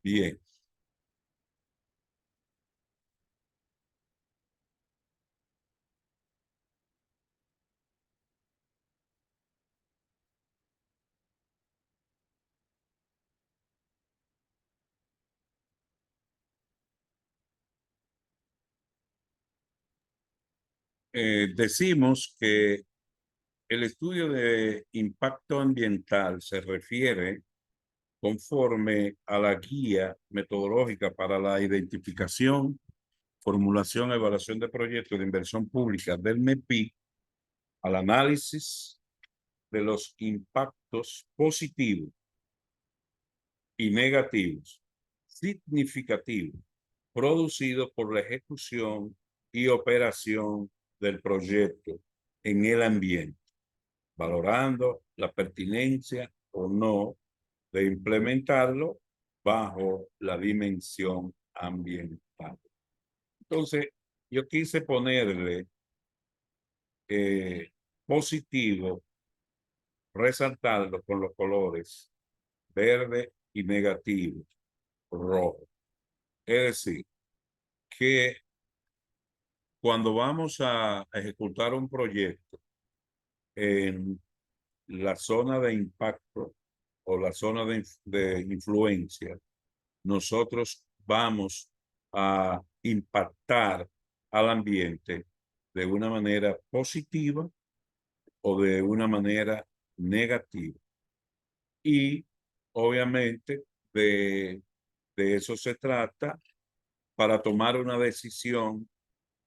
Bien. Decimos que el estudio de impacto ambiental se refiere conforme a la guía metodológica para la identificación, formulación, evaluación de proyectos de inversión pública del MEPI, al análisis de los impactos positivos y negativos significativos producidos por la ejecución y operación del proyecto en el ambiente, valorando la pertinencia o no de implementarlo bajo la dimensión ambiental. Entonces, yo quise ponerle positivo, resaltarlo con los colores verde y negativo, rojo. Es decir, que cuando vamos a ejecutar un proyecto en la zona de impacto o la zona de influencia, nosotros vamos a impactar al ambiente de una manera positiva o de una manera negativa. Y obviamente de eso se trata para tomar una decisión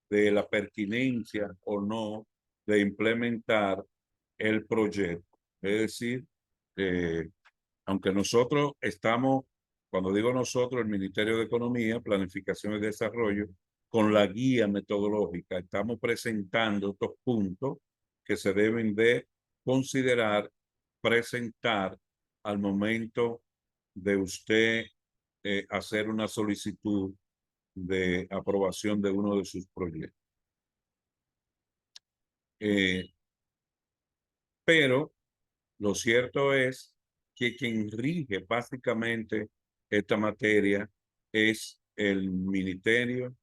de la pertinencia o no de implementar el proyecto. Es decir, aunque nosotros estamos, cuando digo nosotros, el Ministerio de Economía, Planificación y Desarrollo, con la guía metodológica, estamos presentando estos puntos que se deben de considerar, presentar al momento de usted hacer una solicitud de aprobación de uno de sus proyectos. Pero lo cierto es que quien rige básicamente esta materia es el Ministerio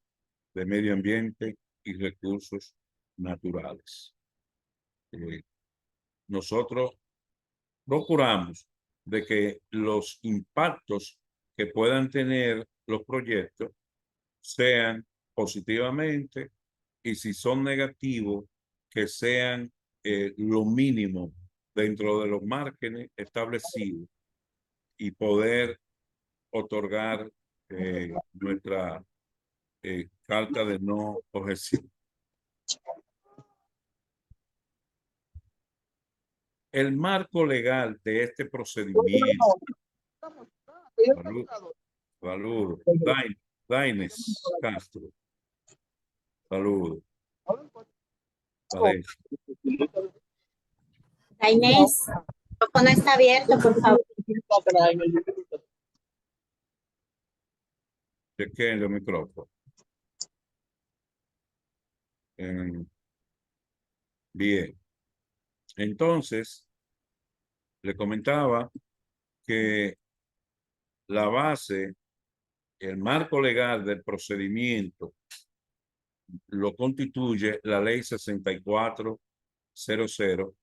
de Medio Ambiente y Recursos Naturales. Nosotros procuramos de que los impactos que puedan tener los proyectos sean positivamente y si son negativos, que sean lo mínimo dentro de los márgenes establecidos y poder otorgar nuestra carta de no objeción. El marco legal de este procedimiento. Saludos. Daines Castro. Saludos. Vale. Inés, el no está abierto, por favor. Chequen el micrófono. Bien. Entonces, le comentaba que la base, el marco legal del procedimiento lo constituye la ley 6400,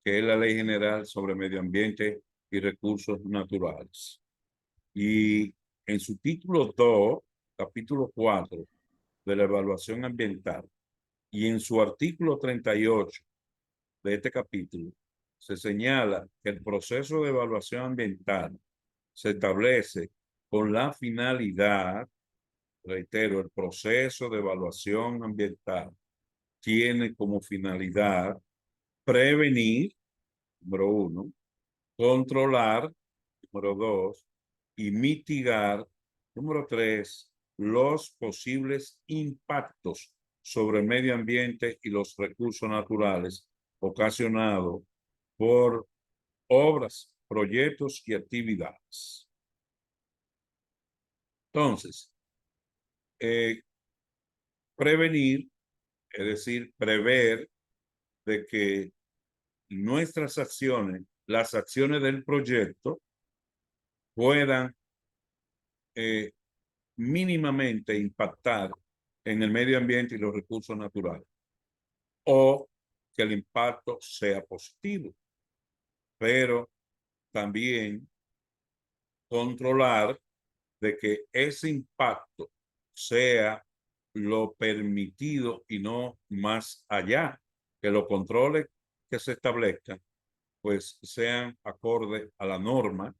que es la ley general sobre medio ambiente y recursos naturales. Y en su título 2, capítulo 4 de la evaluación ambiental, y en su artículo 38 de este capítulo, se señala que el proceso de evaluación ambiental se establece con la finalidad, reitero, el proceso de evaluación ambiental tiene como finalidad prevenir, número 1, controlar, número 2, y mitigar, número 3, los posibles impactos sobre el medio ambiente y los recursos naturales ocasionados por obras, proyectos y actividades. Entonces, prevenir, es decir, prever de que nuestras acciones, las acciones del proyecto, puedan mínimamente impactar en el medio ambiente y los recursos naturales, o que el impacto sea positivo, pero también controlar de que ese impacto sea lo permitido y no más allá, que los controles que se establezcan pues sean acorde a la norma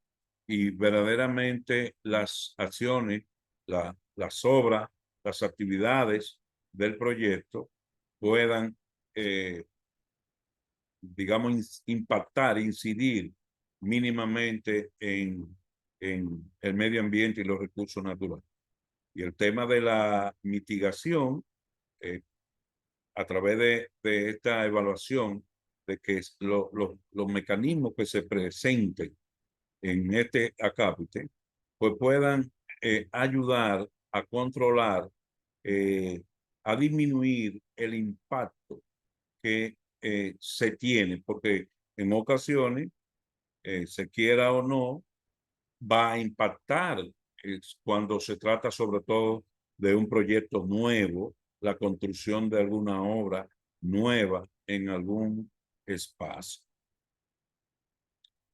y verdaderamente las acciones, las obras, las actividades del proyecto puedan, digamos, impactar, incidir mínimamente en el medio ambiente y los recursos naturales. Y el tema de la mitigación, eh, a través de esta evaluación, de que los mecanismos que se presenten en este acápite, pues puedan ayudar a controlar, eh, a disminuir el impacto que se tiene, porque en ocasiones, se quiera o no, va a impactar cuando se trata sobre todo de un proyecto nuevo, la construcción de alguna obra nueva en algún espacio.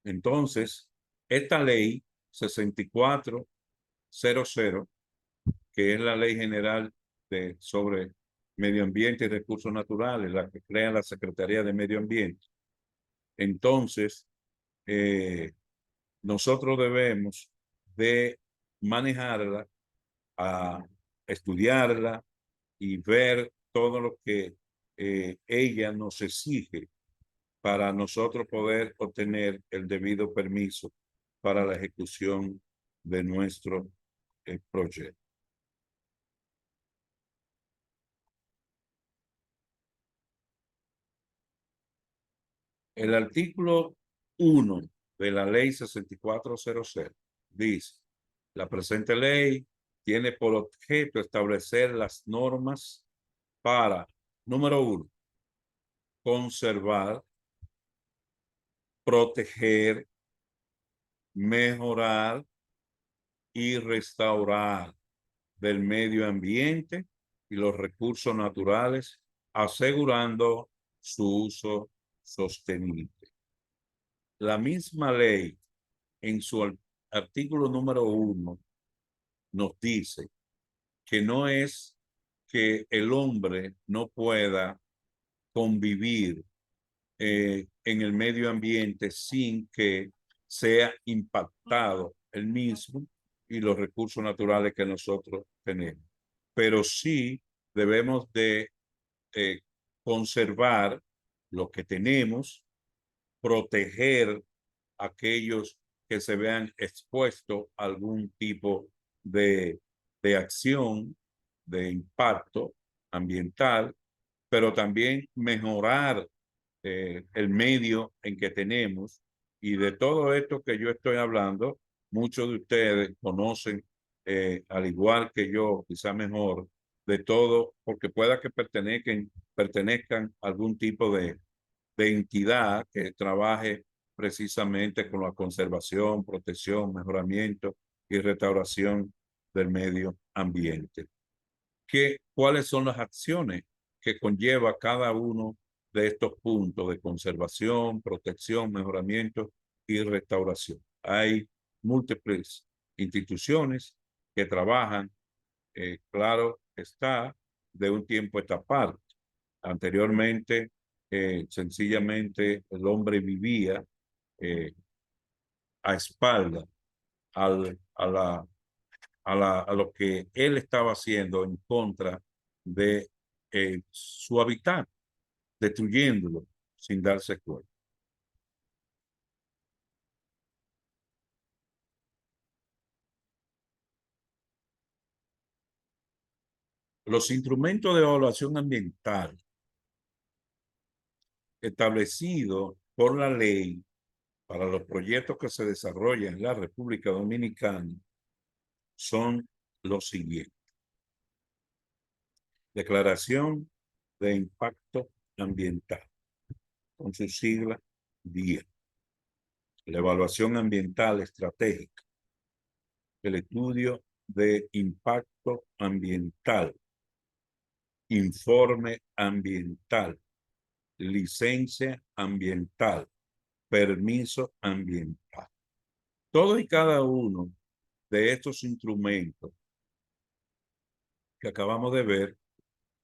Entonces, esta ley 6400, que es la ley general sobre medio ambiente y recursos naturales, la que crea la Secretaría de Medio Ambiente, entonces, nosotros debemos de manejarla, a estudiarla y ver todo lo que ella nos exige para nosotros poder obtener el debido permiso para la ejecución de nuestro proyecto. El artículo 1 de la ley 6400 dice: la presente ley tiene por objeto establecer las normas para, número 1, conservar, proteger, mejorar y restaurar del medio ambiente y los recursos naturales, asegurando su uso sostenible. La misma ley, en su artículo número 1, nos dice que no es que el hombre no pueda convivir en el medio ambiente sin que sea impactado el mismo y los recursos naturales que nosotros tenemos. Pero sí debemos de conservar lo que tenemos, proteger a aquellos que se vean expuestos a algún tipo de acción, de impacto ambiental, pero también mejorar el medio en que tenemos. Y de todo esto que yo estoy hablando, muchos de ustedes conocen, al igual que yo, quizá mejor, de todo, porque pueda que pertenezcan a algún tipo de entidad que trabaje precisamente con la conservación, protección, mejoramiento y restauración del medio ambiente. ¿Cuáles son las acciones que conlleva cada uno de estos puntos de conservación, protección, mejoramiento y restauración? Hay múltiples instituciones que trabajan, claro está, de un tiempo a esta parte. Anteriormente, sencillamente el hombre vivía a espalda a lo que él estaba haciendo en contra de su hábitat, destruyéndolo sin darse cuenta. Los instrumentos de evaluación ambiental establecidos por la ley para los proyectos que se desarrollan en la República Dominicana son los siguientes: Declaración de Impacto Ambiental, con su sigla DIA. La evaluación ambiental estratégica, el estudio de impacto ambiental, informe ambiental, licencia ambiental, permiso ambiental. Todo y cada uno de estos instrumentos que acabamos de ver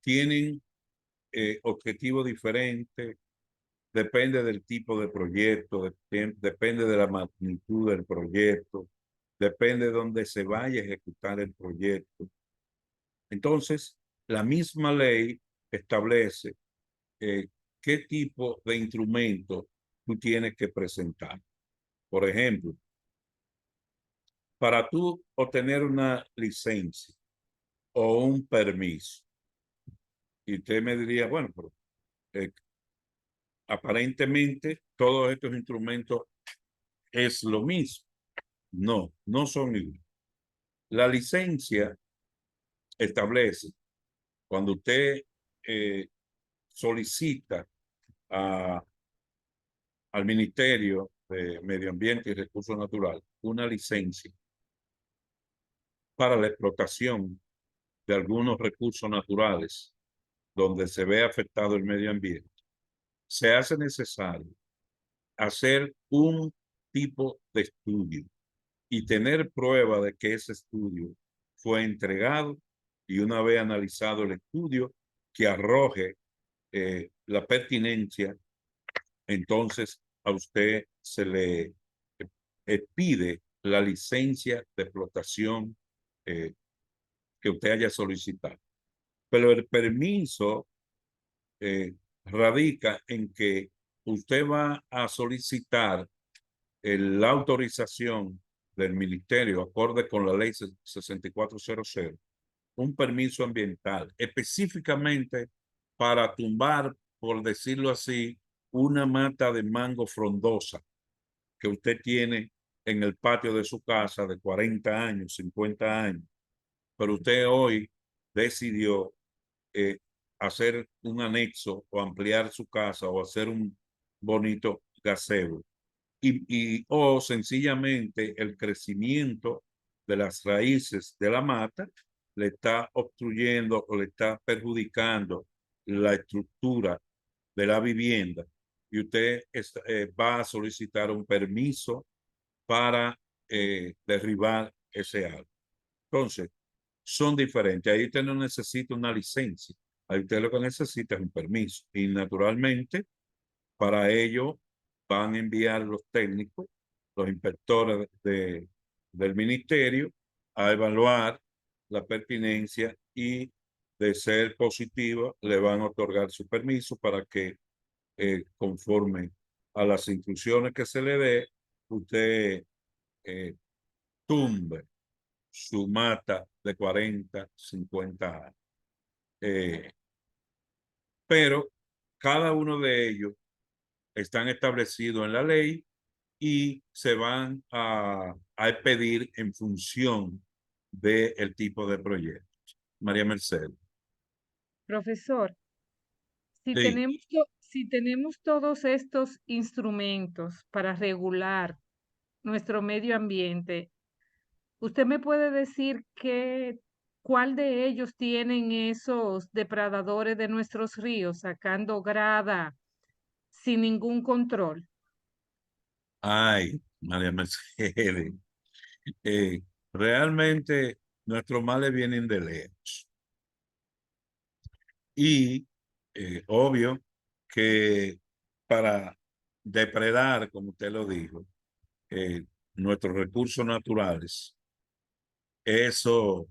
tienen objetivos diferentes, depende del tipo de proyecto, depende de la magnitud del proyecto, depende de dónde se vaya a ejecutar el proyecto. Entonces, la misma ley establece qué tipo de instrumento tú tienes que presentar. Por ejemplo, para tú obtener una licencia o un permiso, y usted me diría, bueno, pero aparentemente todos estos instrumentos es lo mismo. No, no son iguales. La licencia establece cuando usted solicita al Ministerio de Medio Ambiente y Recursos Naturales una licencia para la explotación de algunos recursos naturales donde se ve afectado el medio ambiente, se hace necesario hacer un tipo de estudio y tener prueba de que ese estudio fue entregado y una vez analizado el estudio que arroje la pertinencia, entonces a usted se le pide la licencia de explotación que usted haya solicitado. Pero el permiso radica en que usted va a solicitar la autorización del ministerio, acorde con la ley 6400, un permiso ambiental, específicamente para tumbar, por decirlo así, una mata de mango frondosa que usted tiene en el patio de su casa de 40 años, 50 años, pero usted hoy decidió eh, hacer un anexo o ampliar su casa o hacer un bonito gazebo. O sencillamente el crecimiento de las raíces de la mata le está obstruyendo o le está perjudicando la estructura de la vivienda y usted va a solicitar un permiso para derribar ese árbol. Entonces, son diferentes. Ahí usted no necesita una licencia. Ahí usted lo que necesita es un permiso. Y naturalmente, para ello van a enviar los técnicos, los inspectores del ministerio, a evaluar la pertinencia y de ser positiva le van a otorgar su permiso para que conforme a las instrucciones que se le dé, usted tumbe su mata de 40, 50 años. Pero cada uno de ellos están establecidos en la ley y se van a expedir en función del tipo de proyecto. María Mercedes. Profesor, Sí. si tenemos todos estos instrumentos para regular nuestro medio ambiente, ¿usted me puede decir cuál de ellos tienen esos depredadores de nuestros ríos sacando grada sin ningún control? Ay, María Mercedes. Eh, realmente nuestros males vienen de lejos. Y obvio que para depredar, como usted lo dijo, nuestros recursos naturales, eso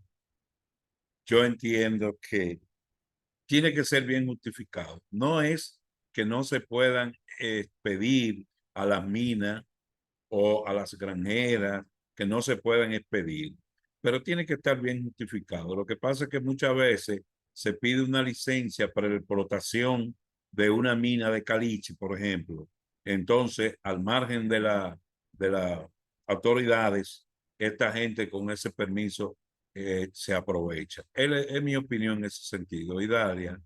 yo entiendo que tiene que ser bien justificado. No es que no se puedan pedir a las minas o a las granjeras, que no se puedan expedir, pero tiene que estar bien justificado. Lo que pasa es que muchas veces se pide una licencia para la explotación de una mina de caliche, por ejemplo. Entonces, al margen de las autoridades, esta gente con ese permiso se aprovecha. Es mi opinión en ese sentido. Y Dalia.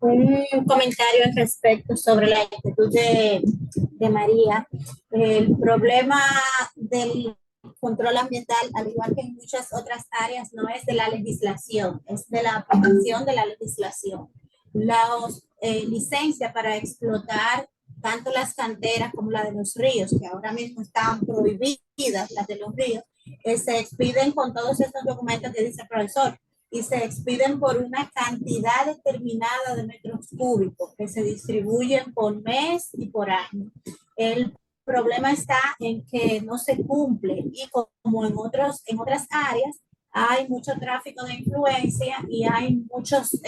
Un comentario al respecto sobre la actitud de María. El problema del control ambiental, al igual que en muchas otras áreas, no es de la legislación, es de la aplicación de la legislación. Las licencias para explotar tanto las canteras como la de los ríos, que ahora mismo están prohibidas, las de los ríos, se expiden con todos estos documentos que dice el profesor, y se expiden por una cantidad determinada de metros cúbicos que se distribuyen por mes y por año. El problema está en que no se cumple y como en otras áreas hay mucho tráfico de influencia y hay muchos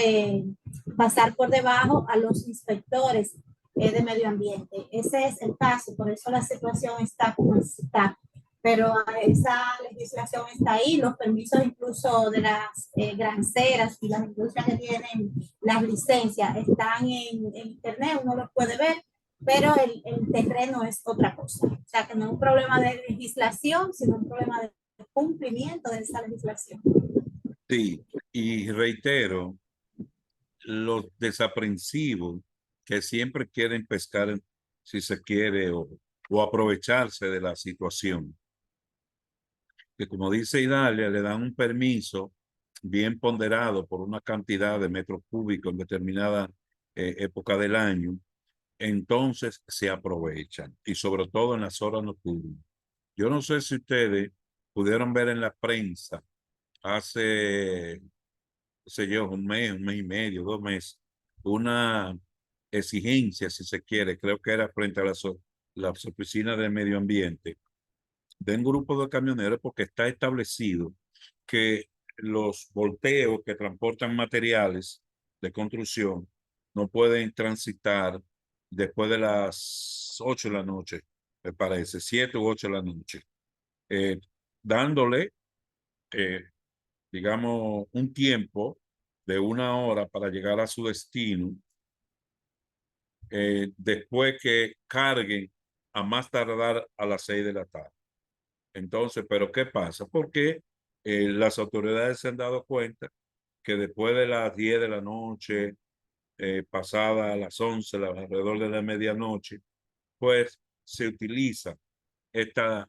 pasar por debajo a los inspectores de medio ambiente. Ese es el caso, por eso la situación está como está. Pero esa legislación está ahí, los permisos incluso de las granceras y las industrias que tienen las licencias están en internet, uno los puede ver, pero el terreno es otra cosa. O sea, que no es un problema de legislación, sino un problema de cumplimiento de esa legislación. Sí, y reitero, los desaprensivos que siempre quieren pescar, si se quiere, o aprovecharse de la situación, que como dice Idalia, le dan un permiso bien ponderado por una cantidad de metros cúbicos en determinada época del año, entonces se aprovechan, y sobre todo en las horas nocturnas. Yo no sé si ustedes pudieron ver en la prensa hace, qué sé yo, un mes y medio, 2 meses, una exigencia, si se quiere, creo que era frente a las oficinas de medio ambiente, de un grupo de camioneros, porque está establecido que los volteos que transportan materiales de construcción no pueden transitar después de las 8 de la noche, me parece, 7 u 8 de la noche, eh, dándole, eh, digamos, un tiempo de 1 hora para llegar a su destino, después que carguen a más tardar a las 6 de la tarde. Entonces, ¿pero qué pasa? Porque las autoridades se han dado cuenta que después de las 10 de la noche, pasada a las 11, alrededor de la medianoche, pues se utiliza esta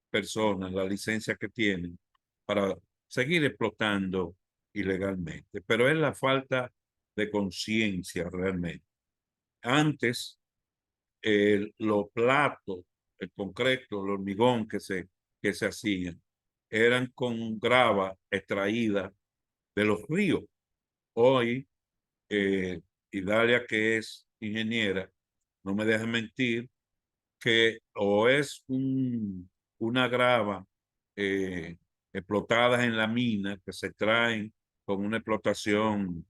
persona, la licencia que tienen, para seguir explotando ilegalmente. Pero es la falta de conciencia realmente. Antes, los platos, el concreto, el hormigón que se hacían, eran con grava extraída de los ríos. Hoy, Idalia, que es ingeniera, no me deja mentir, que o es una grava explotada en la mina, que se traen con una explotación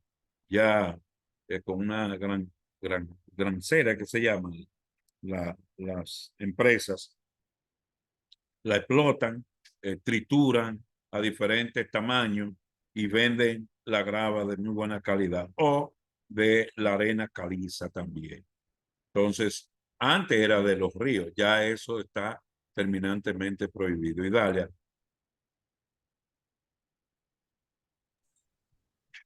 ya, con una gran cera que se llama, las empresas la explotan, trituran a diferentes tamaños y venden la grava de muy buena calidad o de la arena caliza también. Entonces, antes era de los ríos, ya eso está terminantemente prohibido. Y Dalia.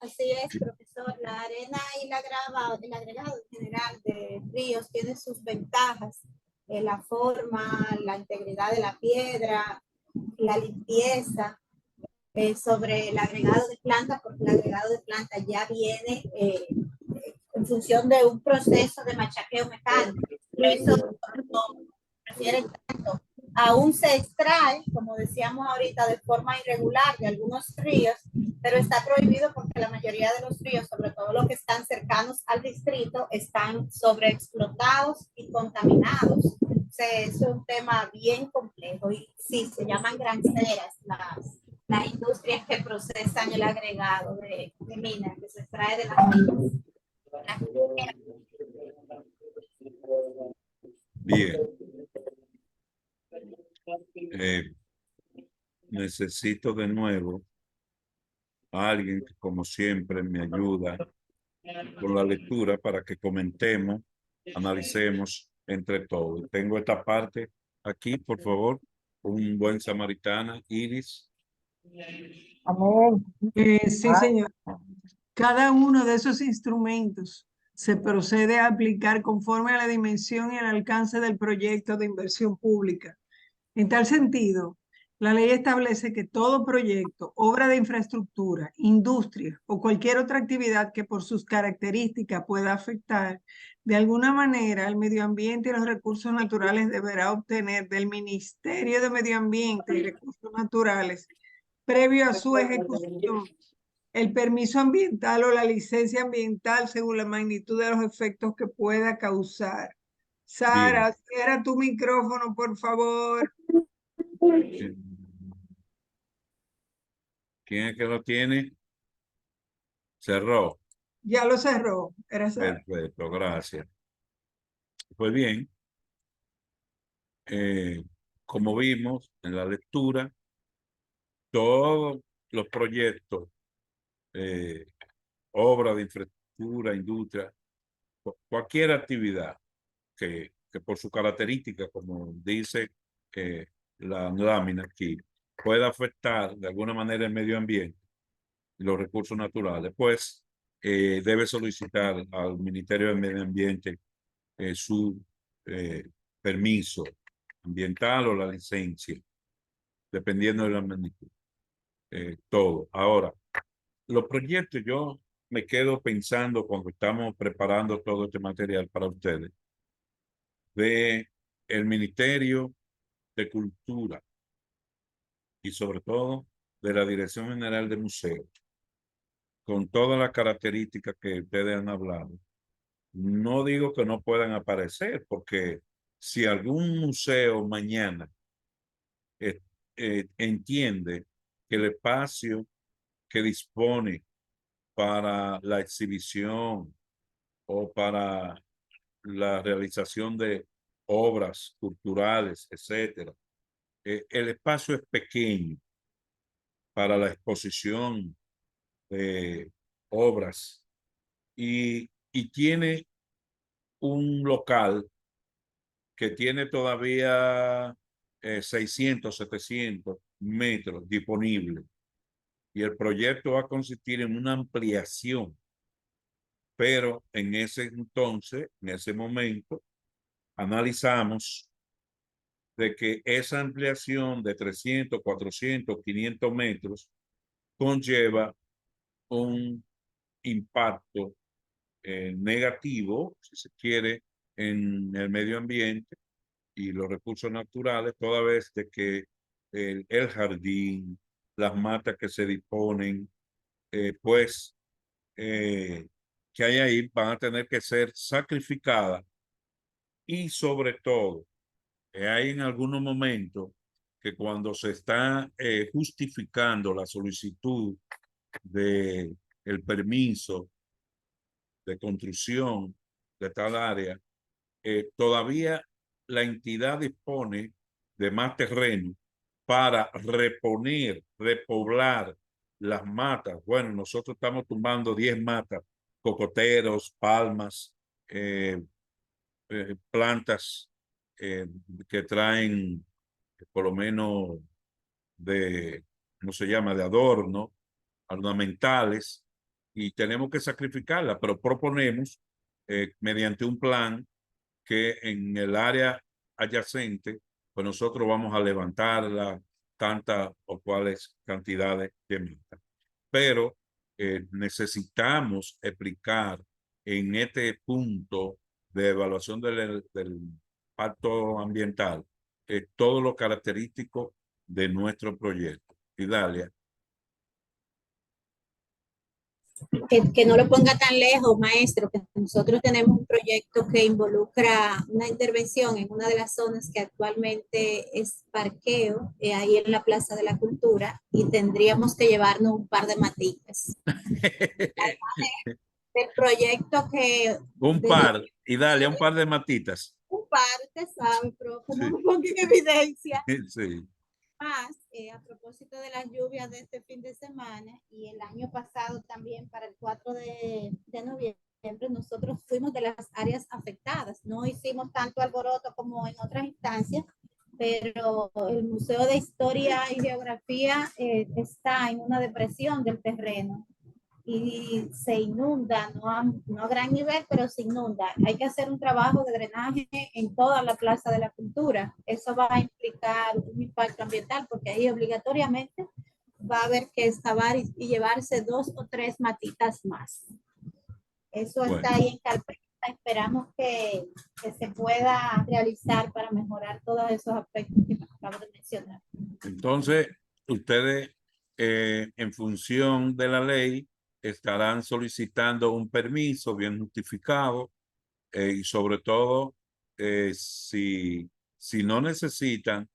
Así es, profesor. La arena y la grava, el agregado en general de ríos tiene sus ventajas. La forma, la integridad de la piedra, la limpieza, sobre el agregado de planta, porque el agregado de planta ya viene en función de un proceso de machaqueo mecánico. Por eso no prefieren tanto. Aún se extrae, como decíamos ahorita, de forma irregular de algunos ríos, pero está prohibido porque la mayoría de los ríos, sobre todo los que están cercanos al distrito, están sobreexplotados y contaminados. Es un tema bien complejo y sí, se llaman granceras las industrias que procesan el agregado de minas que se extrae de las minas. Bien. Necesito de nuevo a alguien que, como siempre, me ayuda con la lectura para que comentemos, analicemos entre todos. Tengo esta parte aquí, por favor, un buen samaritana, Iris. Amén. Sí, señor. Cada uno de esos instrumentos se procede a aplicar conforme a la dimensión y el alcance del proyecto de inversión pública. En tal sentido, la ley establece que todo proyecto, obra de infraestructura, industria o cualquier otra actividad que por sus características pueda afectar de alguna manera al medio ambiente y los recursos naturales deberá obtener del Ministerio de Medio Ambiente y Recursos Naturales, previo a su ejecución, el permiso ambiental o la licencia ambiental según la magnitud de los efectos que pueda causar. Sara, cierra tu micrófono, por favor. ¿Quién es que lo tiene? Cerró. Ya lo cerró. Era Sara. Perfecto, gracias. Pues bien, como vimos en la lectura, todos los proyectos, obras de infraestructura, industria, cualquier actividad que por su característica, como dice la lámina aquí, pueda afectar de alguna manera el medio ambiente y los recursos naturales, pues debe solicitar al Ministerio del Medio Ambiente su permiso ambiental o la licencia, dependiendo de la magnitud. Todo. Ahora, los proyectos, yo me quedo pensando cuando estamos preparando todo este material para ustedes, de el Ministerio de Cultura y sobre todo de la Dirección General de Museos, con todas las características que ustedes han hablado. No digo que no puedan aparecer, porque si algún museo mañana entiende que el espacio que dispone para la exhibición o para la realización de obras culturales, etcétera, el espacio es pequeño para la exposición de obras y tiene un local que tiene todavía 600, 700 metros disponibles y el proyecto va a consistir en una ampliación, pero en ese entonces, en ese momento, analizamos de que esa ampliación de 300, 400, 500 metros conlleva un impacto negativo, si se quiere, en el medio ambiente y los recursos naturales, toda vez de que el jardín, las matas que se disponen, pues que hay ahí van a tener que ser sacrificadas y sobre todo, hay en algunos momentos que cuando se está justificando la solicitud de el permiso de construcción de tal área, todavía la entidad dispone de más terreno para reponer, repoblar las matas. Bueno, nosotros estamos tumbando 10 matas, cocoteros, palmas, plantas que traen por lo menos de, ¿cómo se llama?, de adorno, ornamentales, y tenemos que sacrificarla, pero proponemos mediante un plan que en el área adyacente, pues nosotros vamos a levantarla tantas o cuales cantidades de metas. Pero necesitamos explicar en este punto de evaluación del impacto ambiental todo lo característico de nuestro proyecto. Idalia. Que no lo ponga tan lejos, maestro, que nosotros tenemos un proyecto que involucra una intervención en una de las zonas que actualmente es parqueo, ahí en la Plaza de la Cultura, y tendríamos que llevarnos un par de maticas. El proyecto que... Un par, Idalia, un par de matitas. Un par, usted sabe, pero Sí. no me ponga en evidencia. Sí. Más, a propósito de las lluvias de este fin de semana y el año pasado también para el 4 de noviembre, nosotros fuimos de las áreas afectadas. No hicimos tanto alboroto como en otras instancias, pero el Museo de Historia y Geografía está en una depresión del terreno y se inunda, no a gran nivel, pero se inunda. Hay que hacer un trabajo de drenaje en toda la Plaza de la Cultura. Eso va a implicar un impacto ambiental porque ahí obligatoriamente va a haber que excavar y llevarse 2 o 3 matitas más. Eso Bueno. está ahí en carpeta. Esperamos que se pueda realizar para mejorar todos esos aspectos que acabo de mencionar. Entonces, ustedes, en función de la ley, estarán solicitando un permiso bien justificado y sobre todo, si no necesitan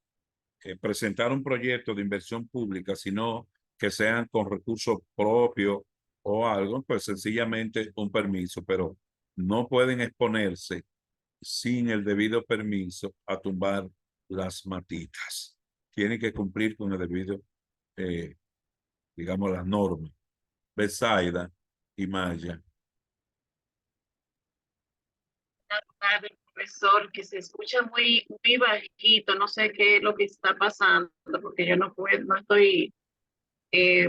presentar un proyecto de inversión pública, sino que sean con recursos propios o algo, pues sencillamente un permiso, pero no pueden exponerse sin el debido permiso a tumbar las matitas. Tienen que cumplir con el debido, digamos, las normas. Betsaida y Maya. Tarde, profesor, que se escucha muy, muy bajito, no sé qué es lo que está pasando, porque yo no puedo, no estoy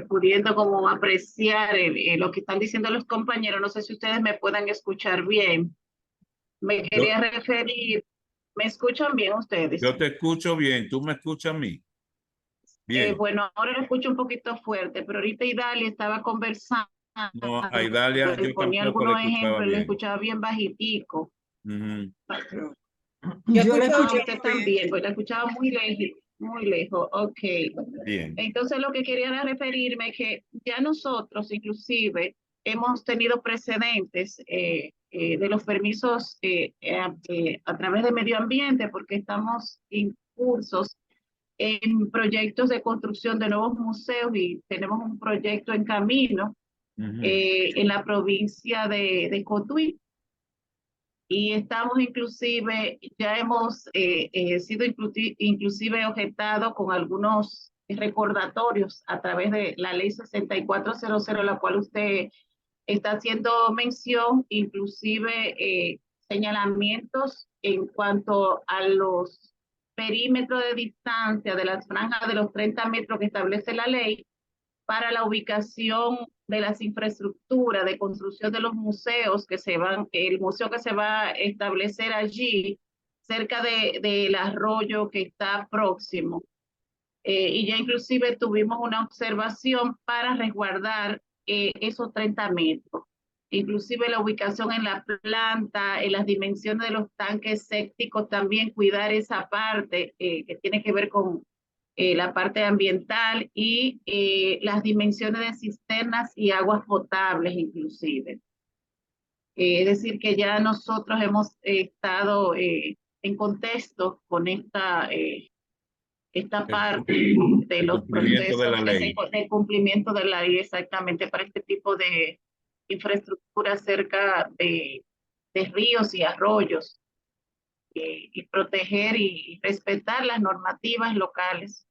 pudiendo como apreciar lo que están diciendo los compañeros, no sé si ustedes me puedan escuchar bien. Me quería referir, ¿me escuchan bien ustedes? Yo te escucho bien, tú me escuchas a mí. Bien. Bueno, ahora lo escucho un poquito fuerte, pero ahorita Idalia estaba conversando No, a Idalia y yo ponía tampoco le algunos escuchaba ejemplos, le bien. escuchaba bien bajitico. Ujú. Yo le Ah, escuché usted bien. también, pues la escuchaba muy lejos, ok. Bien. Entonces lo que quería era referirme que ya nosotros inclusive hemos tenido precedentes de los permisos a través de medio ambiente porque estamos incursos en proyectos de construcción de nuevos museos y tenemos un proyecto en camino Ujú. en la provincia de Cotuí. Y estamos inclusive, ya hemos sido inclusive objetados con algunos recordatorios a través de la ley 6400, la cual usted está haciendo mención, inclusive señalamientos en cuanto a los perímetros de distancia de las franjas de los 30 metros que establece la ley para la ubicación de las infraestructuras de construcción de los museos el museo que se va a establecer allí, cerca del arroyo que está próximo. Y ya inclusive tuvimos una observación para resguardar esos 30 metros. Inclusive la ubicación en la planta, en las dimensiones de los tanques sépticos, también cuidar esa parte que tiene que ver con la parte ambiental y las dimensiones de cisternas y aguas potables inclusive. Es decir, que ya nosotros hemos estado en contexto con esta parte de El los cumplimiento de la procesos ley. de cumplimiento de la ley exactamente para este tipo de infraestructura cerca de ríos y arroyos y proteger y respetar las normativas locales.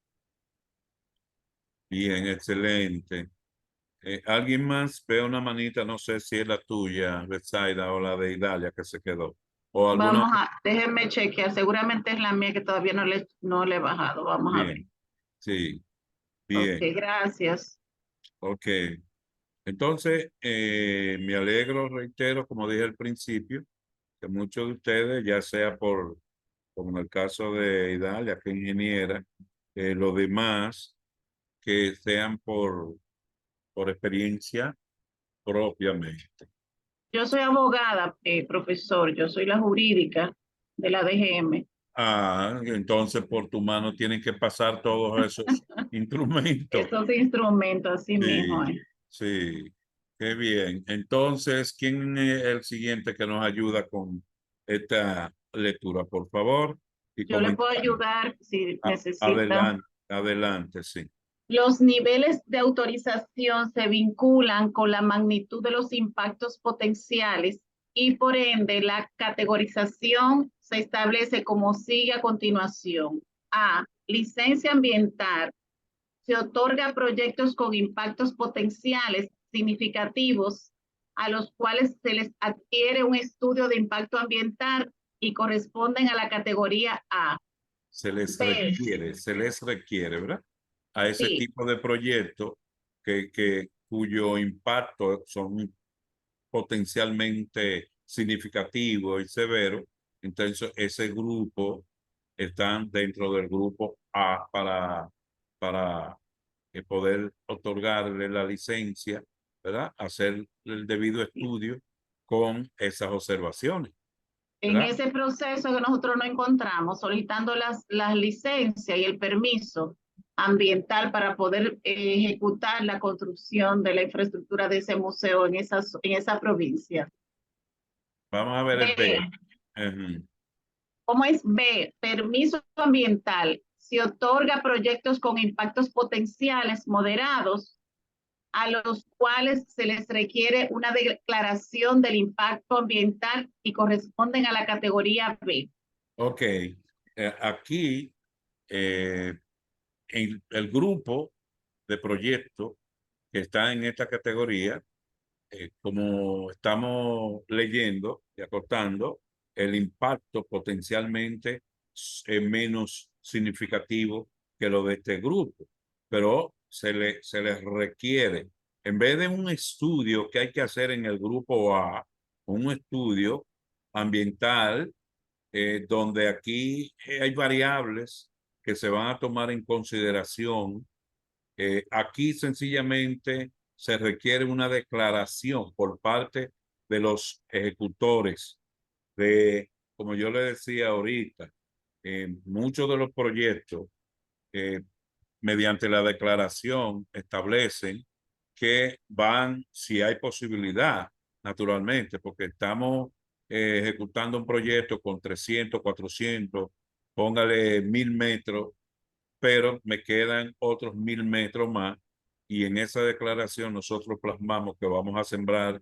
Bien, excelente. ¿Alguien más? Veo una manita, no sé si es la tuya, Betsaida, o la de Idalia que se quedó. O alguna. Déjenme chequear, seguramente es la mía que todavía no le he bajado, vamos a ver. Bien, sí, Ok, bien, gracias. ok. Entonces, me alegro, reitero, como dije al principio, que muchos de ustedes, ya sea como en el caso de Idalia, que es ingeniera, los demás que sean por experiencia propiamente. Yo soy abogada, profesor, yo soy la jurídica de la DGM. Ah, entonces por tu mano tienen que pasar todos esos instrumentos. Esos instrumentos, así mismo. Sí, sí, qué bien. Entonces, ¿quién es el siguiente que nos ayuda con esta lectura, por favor? Y Yo le puedo comenzamos. ayudar si necesita. Adelante, adelante, sí. Los niveles de autorización se vinculan con la magnitud de los impactos potenciales y por ende la categorización se establece como sigue a continuación. A. Licencia ambiental. Se otorga a proyectos con impactos potenciales significativos a los cuales se les adquiere un estudio de impacto ambiental y corresponden a la categoría A. Se B. les requiere, ¿verdad? A ese Sí, tipo de proyecto que cuyo impacto son potencialmente significativos y severos, entonces ese grupo están dentro del grupo A para poder otorgarle la licencia, ¿verdad? Hacer el debido estudio con esas observaciones. En ¿verdad? ese proceso que nosotros nos encontramos, solicitando las licencias y el permiso ambiental para poder ejecutar la construcción de la infraestructura de ese museo en esa provincia. Vamos a ver el B. ¿Cómo es B? Permiso ambiental. Se otorga proyectos con impactos potenciales moderados a los cuales se les requiere una declaración del impacto ambiental y corresponden a la categoría B. Ok, aquí en el grupo de proyectos que está en esta categoría, como estamos leyendo y acotando, el impacto potencialmente es menos significativo que lo de este grupo, pero se les requiere, en vez de un estudio que hay que hacer en el grupo A, un estudio ambiental, donde aquí hay variables que se van a tomar en consideración. Aquí sencillamente se requiere una declaración por parte de los ejecutores de, como yo le decía ahorita, muchos de los proyectos mediante la declaración establecen que van, si hay posibilidad, naturalmente, porque estamos ejecutando un proyecto con 300, 400, póngale 1000 metros, pero me quedan otros 1000 metros más, y en esa declaración nosotros plasmamos que vamos a sembrar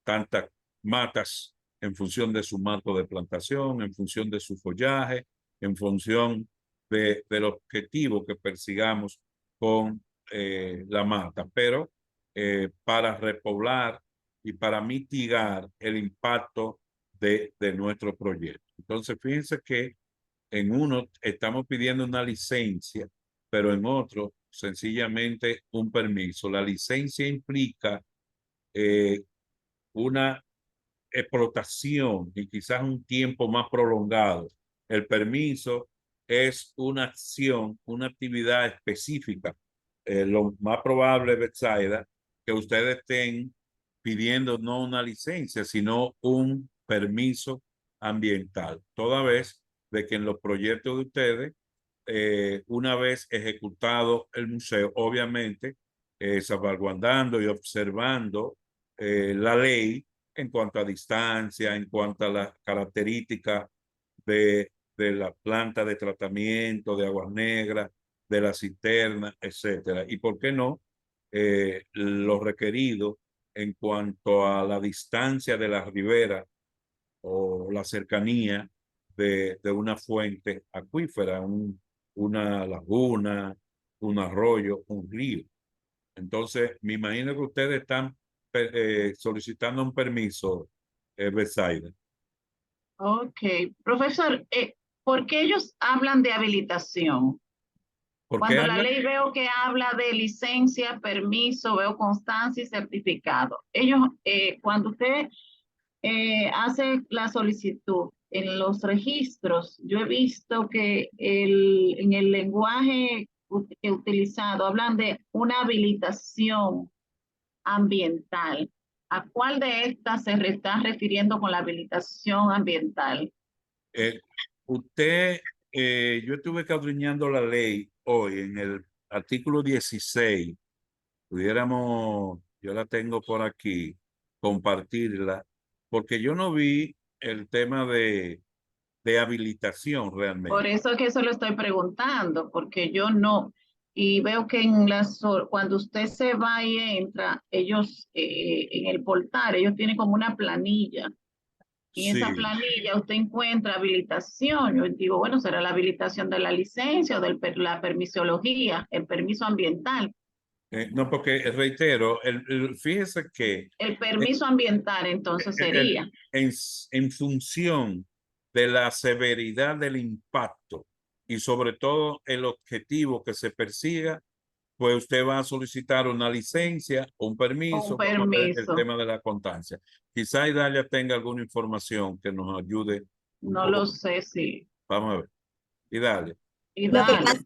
tantas matas en función de su marco de plantación, en función de su follaje, en función del objetivo que persigamos con la mata, pero para repoblar y para mitigar el impacto de nuestro proyecto. Entonces, fíjense que en uno estamos pidiendo una licencia, pero en otro sencillamente un permiso. La licencia implica una explotación y quizás un tiempo más prolongado. El permiso es una acción, una actividad específica. Lo más probable, Betsaida, que ustedes estén pidiendo no una licencia, sino un permiso ambiental. Toda vez de que en los proyectos de ustedes, una vez ejecutado el museo, obviamente, salvaguardando y observando la ley en cuanto a distancia, en cuanto a las características de la planta de tratamiento, de aguas negras, de la cisterna, etcétera. Y por qué no, lo requerido en cuanto a la distancia de la ribera o la cercanía de una fuente acuífera, una laguna, un arroyo, un río. Entonces, me imagino que ustedes están solicitando un permiso, Betsaida. Ok, profesor, ¿por qué ellos hablan de habilitación? ¿Por qué Cuando la hablan? ley veo que habla de licencia, permiso, veo constancia y certificado. Ellos, cuando usted hace la solicitud en los registros, yo he visto que en el lenguaje utilizado hablan de una habilitación ambiental. ¿A cuál de estas se está refiriendo con la habilitación ambiental? Usted, yo estuve escudriñando la ley hoy en el artículo 16. Pudiéramos, yo la tengo por aquí, compartirla, porque yo no vi el tema de habilitación Por realmente. eso es que eso lo estoy preguntando, porque yo no, y veo que cuando usted se va y entra, ellos en el portal, ellos tienen como una planilla. Y en esa Sí. planilla usted encuentra habilitación. Yo digo, bueno, será la habilitación de la licencia o de la permisología, el permiso ambiental. No, porque reitero, fíjese que El permiso ambiental entonces sería. en, en función de la severidad del impacto y sobre todo el objetivo que se persiga, pues usted va a solicitar una licencia o un permiso. Un Vamos a ver el permiso. tema de la constancia. Quizá Idalia tenga alguna información que nos ayude un No poco. lo sé si. Vamos a ver. Idalia. Y Lo que dale. pasa,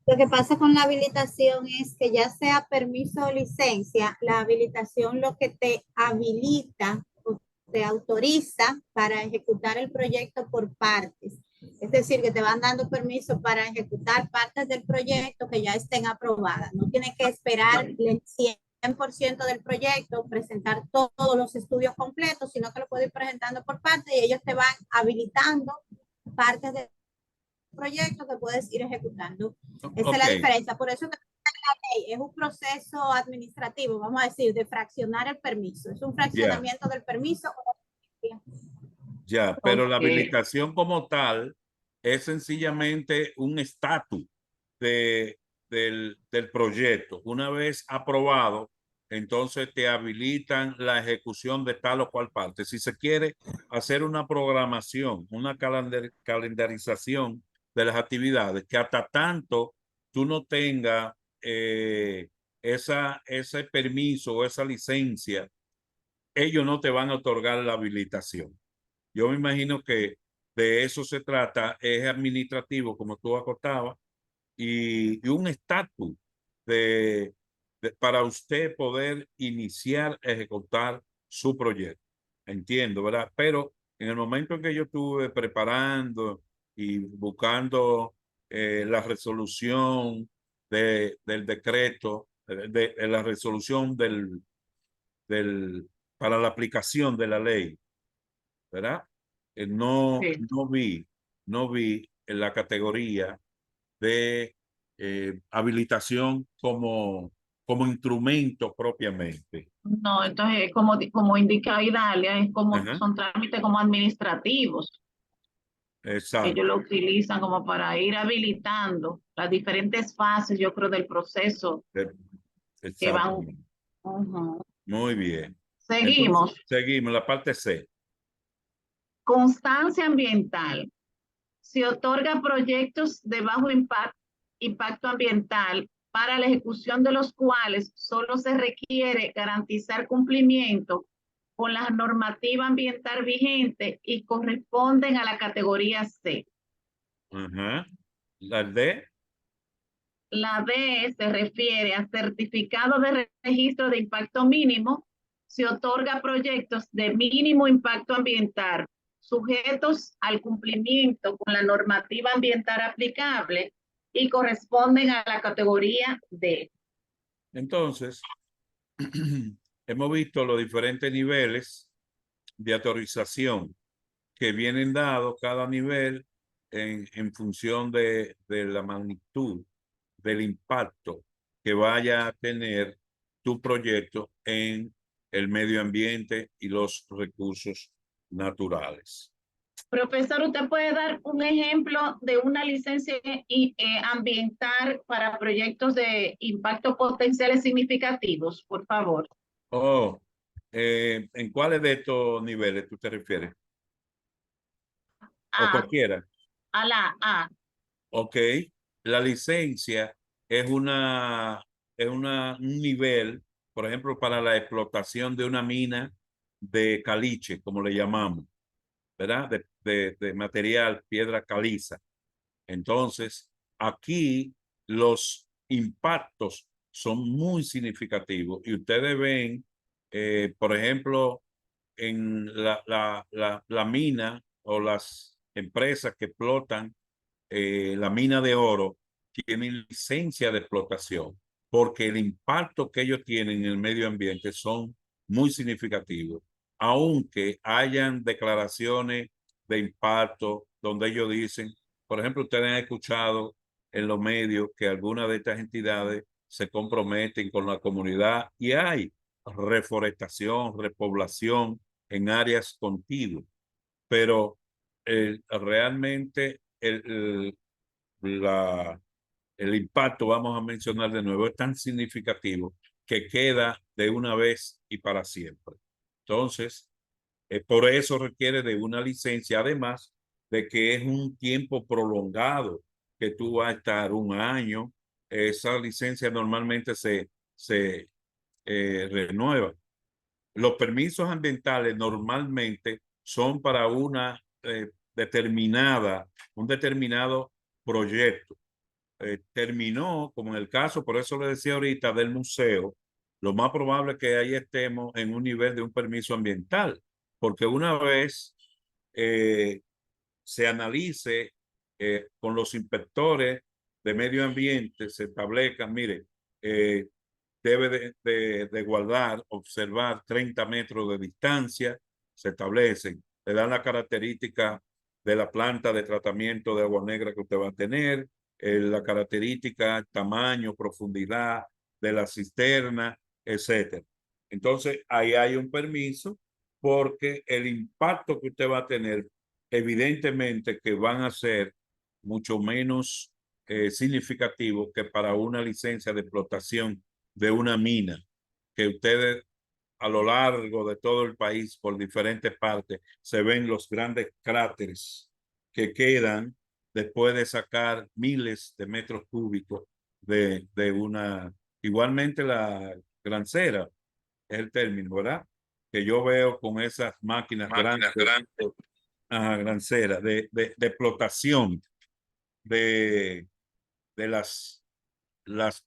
lo que pasa con la habilitación es que ya sea permiso o licencia, la habilitación lo que te habilita o te autoriza para ejecutar el proyecto por partes. Es decir, que te van dando permiso para ejecutar partes del proyecto que ya estén aprobadas. No tienes que esperar el 100% del proyecto, presentar todos los estudios completos, sino que lo puedes ir presentando por partes y ellos te van habilitando partes del proyecto que puedes ir ejecutando. Esa es la diferencia. Por eso que la ley es un proceso administrativo, vamos a decir, de fraccionar el permiso. Es un fraccionamiento del permiso. Ya, pero la habilitación como tal es sencillamente un estatus del proyecto. Una vez aprobado, entonces te habilitan la ejecución de tal o cual parte. Si se quiere hacer una programación, una calendarización de las actividades, que hasta tanto tú no tengas ese permiso o esa licencia, ellos no te van a otorgar la habilitación. Yo me imagino que de eso se trata, es administrativo, como tú acotabas, y un estatus para usted poder iniciar a ejecutar su proyecto. Entiendo, ¿verdad? Pero en el momento en que yo estuve preparando y buscando la resolución del decreto, de la resolución para la aplicación de la ley, ¿verdad? No, Sí. no vi en la categoría de habilitación como instrumento propiamente. No, entonces, como indica Idalia, es como, Ajá, son trámites como administrativos. exacto, Ellos lo utilizan como para ir habilitando las diferentes fases, yo creo, del proceso eh, que van. exactamente. Ujú. Muy bien. Entonces, Seguimos. seguimos la parte C. Constancia ambiental. Se otorga proyectos de bajo impacto ambiental para la ejecución de los cuales solo se requiere garantizar cumplimiento con la normativa ambiental vigente y corresponden a la categoría C. Ajá. La D. La D se refiere a certificado de registro de impacto mínimo. Se otorga proyectos de mínimo impacto ambiental sujetos al cumplimiento con la normativa ambiental aplicable y corresponden a la categoría D. Entonces, hemos visto los diferentes niveles de autorización que vienen dados cada nivel en función de la magnitud del impacto que vaya a tener tu proyecto en el medio ambiente y los recursos naturales. Profesor, ¿usted puede dar un ejemplo de una licencia ambiental para proyectos de impacto potenciales significativos, por favor? Oh, ¿en cuáles de estos niveles tú te refieres? O A, cualquiera. a la A. Ok, la licencia un nivel, por ejemplo, para la explotación de una mina de caliche, como le llamamos, ¿verdad? De material, piedra caliza. Entonces, aquí los impactos son muy significativos y ustedes ven, por ejemplo, en la mina o las empresas que explotan la mina de oro tienen licencia de explotación porque el impacto que ellos tienen en el medio ambiente son muy significativos, aunque hayan declaraciones de impacto donde ellos dicen, por ejemplo, ustedes han escuchado en los medios que algunas de estas entidades se comprometen con la comunidad y hay reforestación, repoblación en áreas contiguas, pero realmente el impacto, vamos a mencionar de nuevo, es tan significativo que queda de una vez y para siempre. Entonces, por eso requiere de una licencia, además de que es un tiempo prolongado, que tú vas a estar un año, esa licencia normalmente se renueva. Los permisos ambientales normalmente son para una un determinado proyecto. Terminó, como en el caso, por eso le decía ahorita, del museo, lo más probable es que ahí estemos en un nivel de un permiso ambiental, porque una vez se analice con los inspectores de medio ambiente, se establezcan, mire, debe de guardar, observar 30 metros de distancia, se establecen, le dan la característica de la planta de tratamiento de agua negra que usted va a tener, la característica, tamaño, profundidad de la cisterna, etcétera. Entonces, ahí hay un permiso porque el impacto que usted va a tener, evidentemente que van a ser mucho menos significativos que para una licencia de explotación de una mina, que ustedes a lo largo de todo el país, por diferentes partes, se ven los grandes cráteres que quedan después de sacar miles de metros cúbicos de una... Igualmente la grancera es el término, ¿verdad? Que yo veo con esas máquinas grandes, granceras, de explotación de las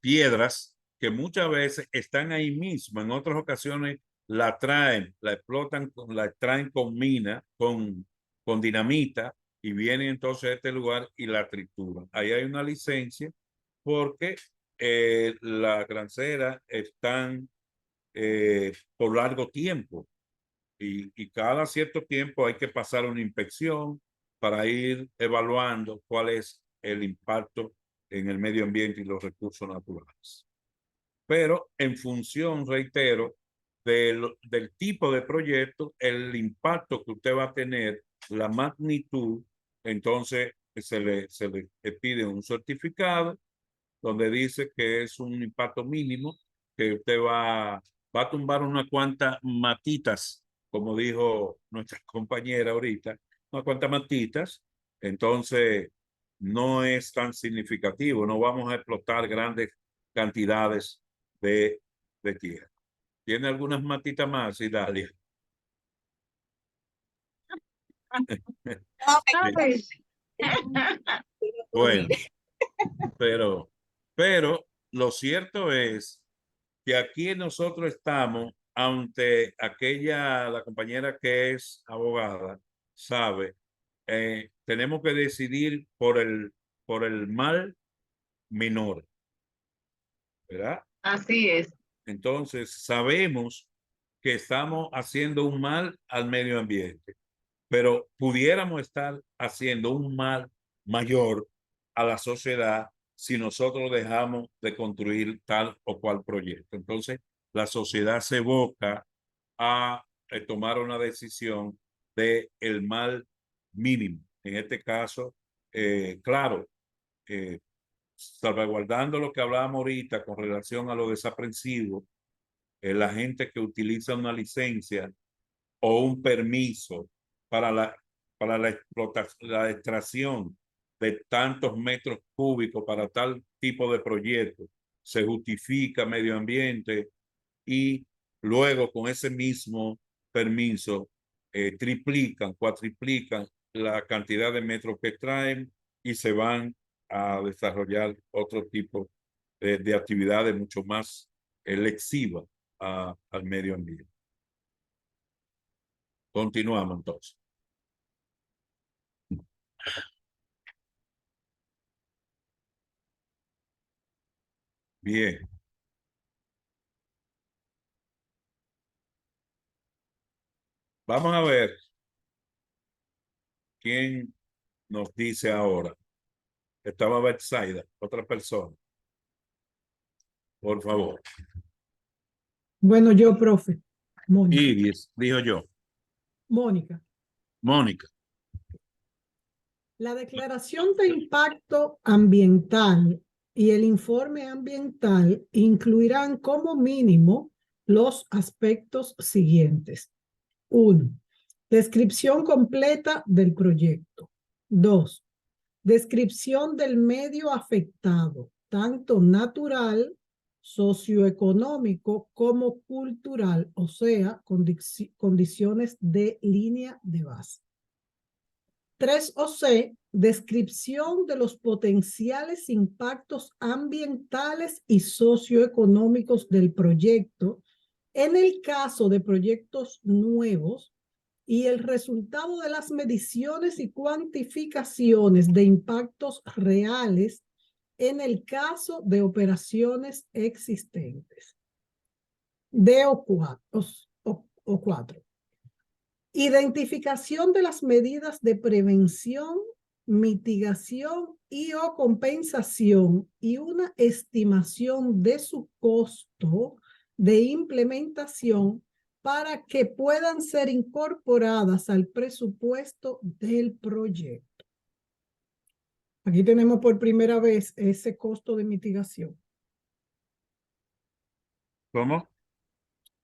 piedras que muchas veces están ahí mismo, en otras ocasiones la traen, la explotan, la traen con mina, con dinamita y vienen entonces a este lugar y la trituran. Ahí hay una licencia porque las granceras están por largo tiempo y cada cierto tiempo hay que pasar una inspección para ir evaluando cuál es el impacto en el medio ambiente y los recursos naturales. Pero en función, reitero, del tipo de proyecto, el impacto que usted va a tener, la magnitud, entonces se le pide un certificado donde dice que es un impacto mínimo, que usted va a tumbar unas cuantas matitas, como dijo nuestra compañera ahorita, unas cuantas matitas, entonces no es tan significativo, no vamos a explotar grandes cantidades de tierra. ¿Tiene algunas matitas más, Idalia? ¿Sabes? Bueno, pero lo cierto es que aquí nosotros estamos ante la compañera que es abogada, sabe, tenemos que decidir por el mal menor, ¿verdad? Así es. Entonces, sabemos que estamos haciendo un mal al medio ambiente, pero pudiéramos estar haciendo un mal mayor a la sociedad si nosotros dejamos de construir tal o cual proyecto. Entonces, la sociedad se evoca a tomar una decisión de el mal mínimo. En este caso, claro, salvaguardando lo que hablábamos ahorita con relación a lo desaprensivo, la gente que utiliza una licencia o un permiso para la explotación, la extracción de tantos metros cúbicos para tal tipo de proyecto, se justifica medio ambiente y luego con ese mismo permiso triplican, cuatriplican la cantidad de metros que traen y se van a desarrollar otro tipo de actividades mucho más lexivas al medio ambiente. Continuamos entonces. Bien. Vamos a ver quién nos dice ahora. Estaba Betsaida, otra persona. Por favor. Bueno, yo, profe. Mónica. Iris, dijo yo. Mónica. Mónica. La declaración de impacto ambiental y el informe ambiental incluirán como mínimo los aspectos siguientes. 1. Descripción completa del proyecto. 2. Descripción del medio afectado. tanto natural, socioeconómico como cultural, o sea, condiciones de línea de base. 3C, descripción de los potenciales impactos ambientales y socioeconómicos del proyecto en el caso de proyectos nuevos y el resultado de las mediciones y cuantificaciones de impactos reales en el caso de operaciones existentes. D o 4. Identificación de las medidas de prevención, mitigación y o compensación y una estimación de su costo de implementación para que puedan ser incorporadas al presupuesto del proyecto. Aquí tenemos por primera vez ese costo de mitigación. ¿Cómo?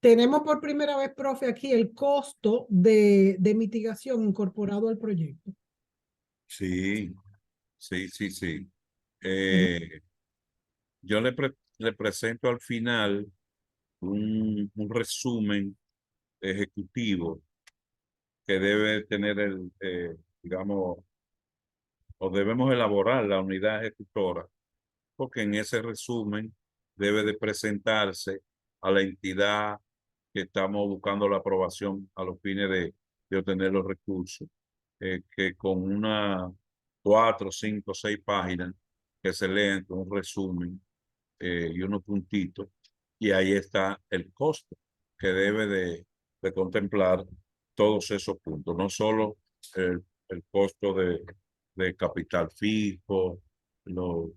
Tenemos por primera vez, profe, aquí el costo de mitigación incorporado al proyecto. Sí, sí, sí, sí. Yo le presento al final un resumen ejecutivo que debe tener digamos, o debemos elaborar la unidad ejecutora, porque en ese resumen debe de presentarse a la entidad que estamos buscando la aprobación a los fines de obtener los recursos, que con una 4, 5, 6 páginas que se leen con un resumen y unos puntitos, y ahí está el costo que debe de contemplar todos esos puntos, no solo el costo de capital fijo, lo,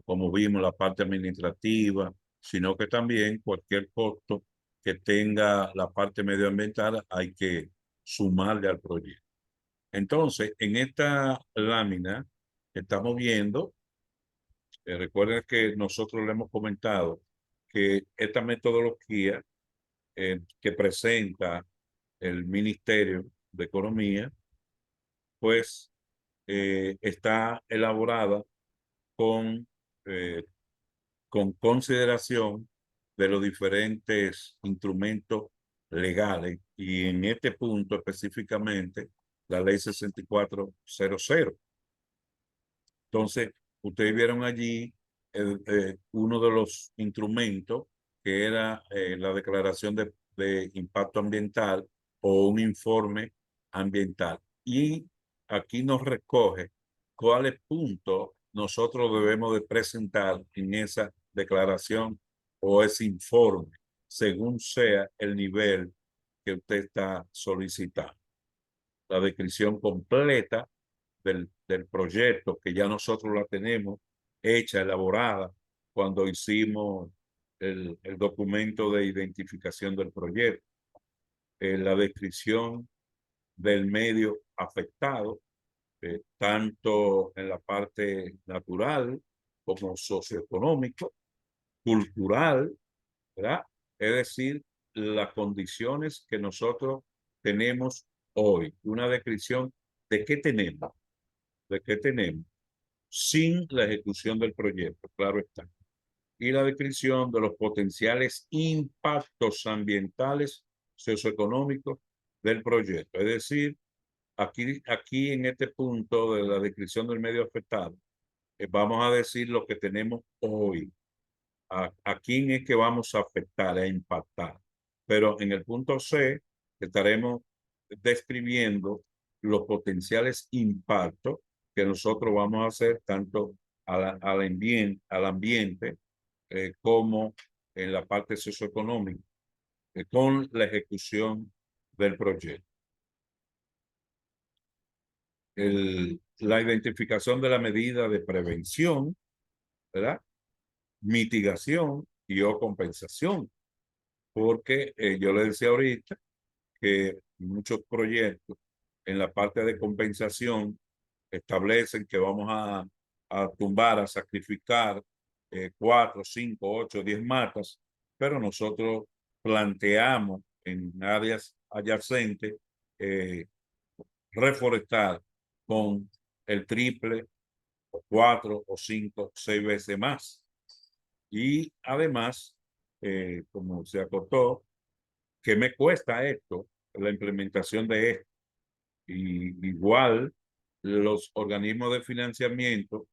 como vimos, la parte administrativa, sino que también cualquier costo que tenga la parte medioambiental hay que sumarle al proyecto. Entonces, en esta lámina estamos viendo, recuerden que nosotros le hemos comentado que esta metodología que presenta el Ministerio de Economía, pues está elaborada con, con consideración de los diferentes instrumentos legales y en este punto específicamente la ley 6400. Entonces, ustedes vieron allí uno de los instrumentos que era la declaración de impacto ambiental o un informe ambiental. Y aquí nos recoge cuáles puntos nosotros debemos de presentar en esa declaración o ese informe, según sea el nivel que usted está solicitando. La descripción completa del proyecto, que ya nosotros la tenemos hecha, elaborada, cuando hicimos el documento de identificación del proyecto. La descripción del medio afectado, tanto en la parte natural como socioeconómico, cultural, ¿verdad? Es decir, las condiciones que nosotros tenemos hoy. Una descripción de qué tenemos sin la ejecución del proyecto, claro está. Y la descripción de los potenciales impactos ambientales, socioeconómicos del proyecto. Es decir, aquí en este punto de la descripción del medio afectado, vamos a decir lo que tenemos hoy. A quién es que vamos a afectar, a impactar. Pero en el punto C estaremos describiendo los potenciales impactos que nosotros vamos a hacer tanto al ambiente como en la parte socioeconómica con la ejecución del proyecto. La identificación de la medida de prevención, ¿verdad? Mitigación y o compensación, porque yo le decía ahorita que muchos proyectos en la parte de compensación establecen que vamos a tumbar, a sacrificar 4, 5, 8, 10 matas, pero nosotros planteamos en áreas adyacentes reforestar con el triple o 4 o 5 o 6 veces más. Y además, como se acotó, ¿qué me cuesta esto? La implementación de esto. Y igual los organismos de financiamiento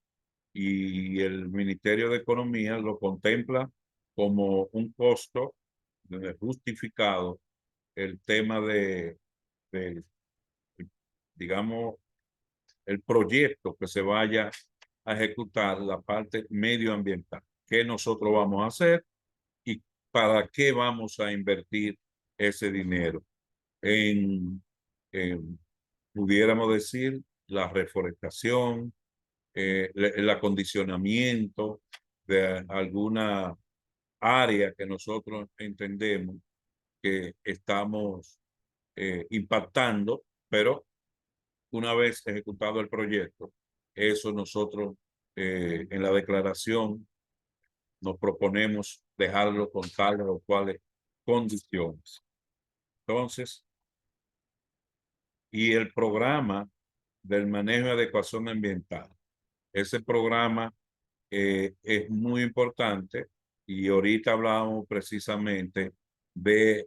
y el Ministerio de Economía lo contempla como un costo justificado el tema de, digamos, el proyecto que se vaya a ejecutar, la parte medioambiental. ¿Qué nosotros vamos a hacer y para qué vamos a invertir ese dinero? En pudiéramos decir, la reforestación, el acondicionamiento de alguna área que nosotros entendemos que estamos impactando, pero una vez ejecutado el proyecto, eso nosotros en la declaración nos proponemos dejarlo con tales o cuales condiciones. Entonces, y el programa del manejo de adecuación ambiental. Ese programa es muy importante y ahorita hablábamos precisamente de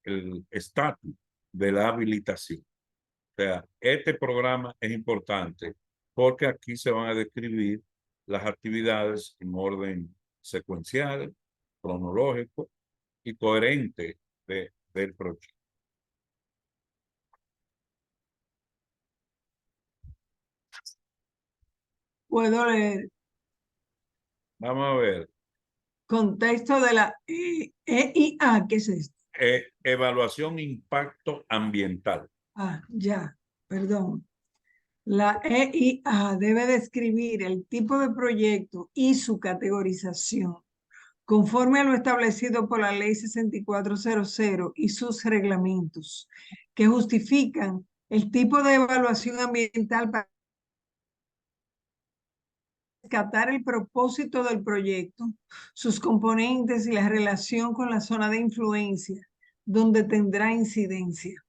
el estatus de la habilitación. O sea, este programa es importante porque aquí se van a describir las actividades en orden secuencial, cronológico y coherente del proyecto. Puedo leer. Vamos a ver. Contexto de la EIA, ¿qué es esto? Evaluación impacto ambiental. Ah, ya, perdón. La EIA debe describir el tipo de proyecto y su categorización conforme a lo establecido por la Ley 6400 y sus reglamentos, que justifican el tipo de evaluación ambiental para rescatar el propósito del proyecto, sus componentes y la relación con la zona de influencia, donde tendrá incidencia.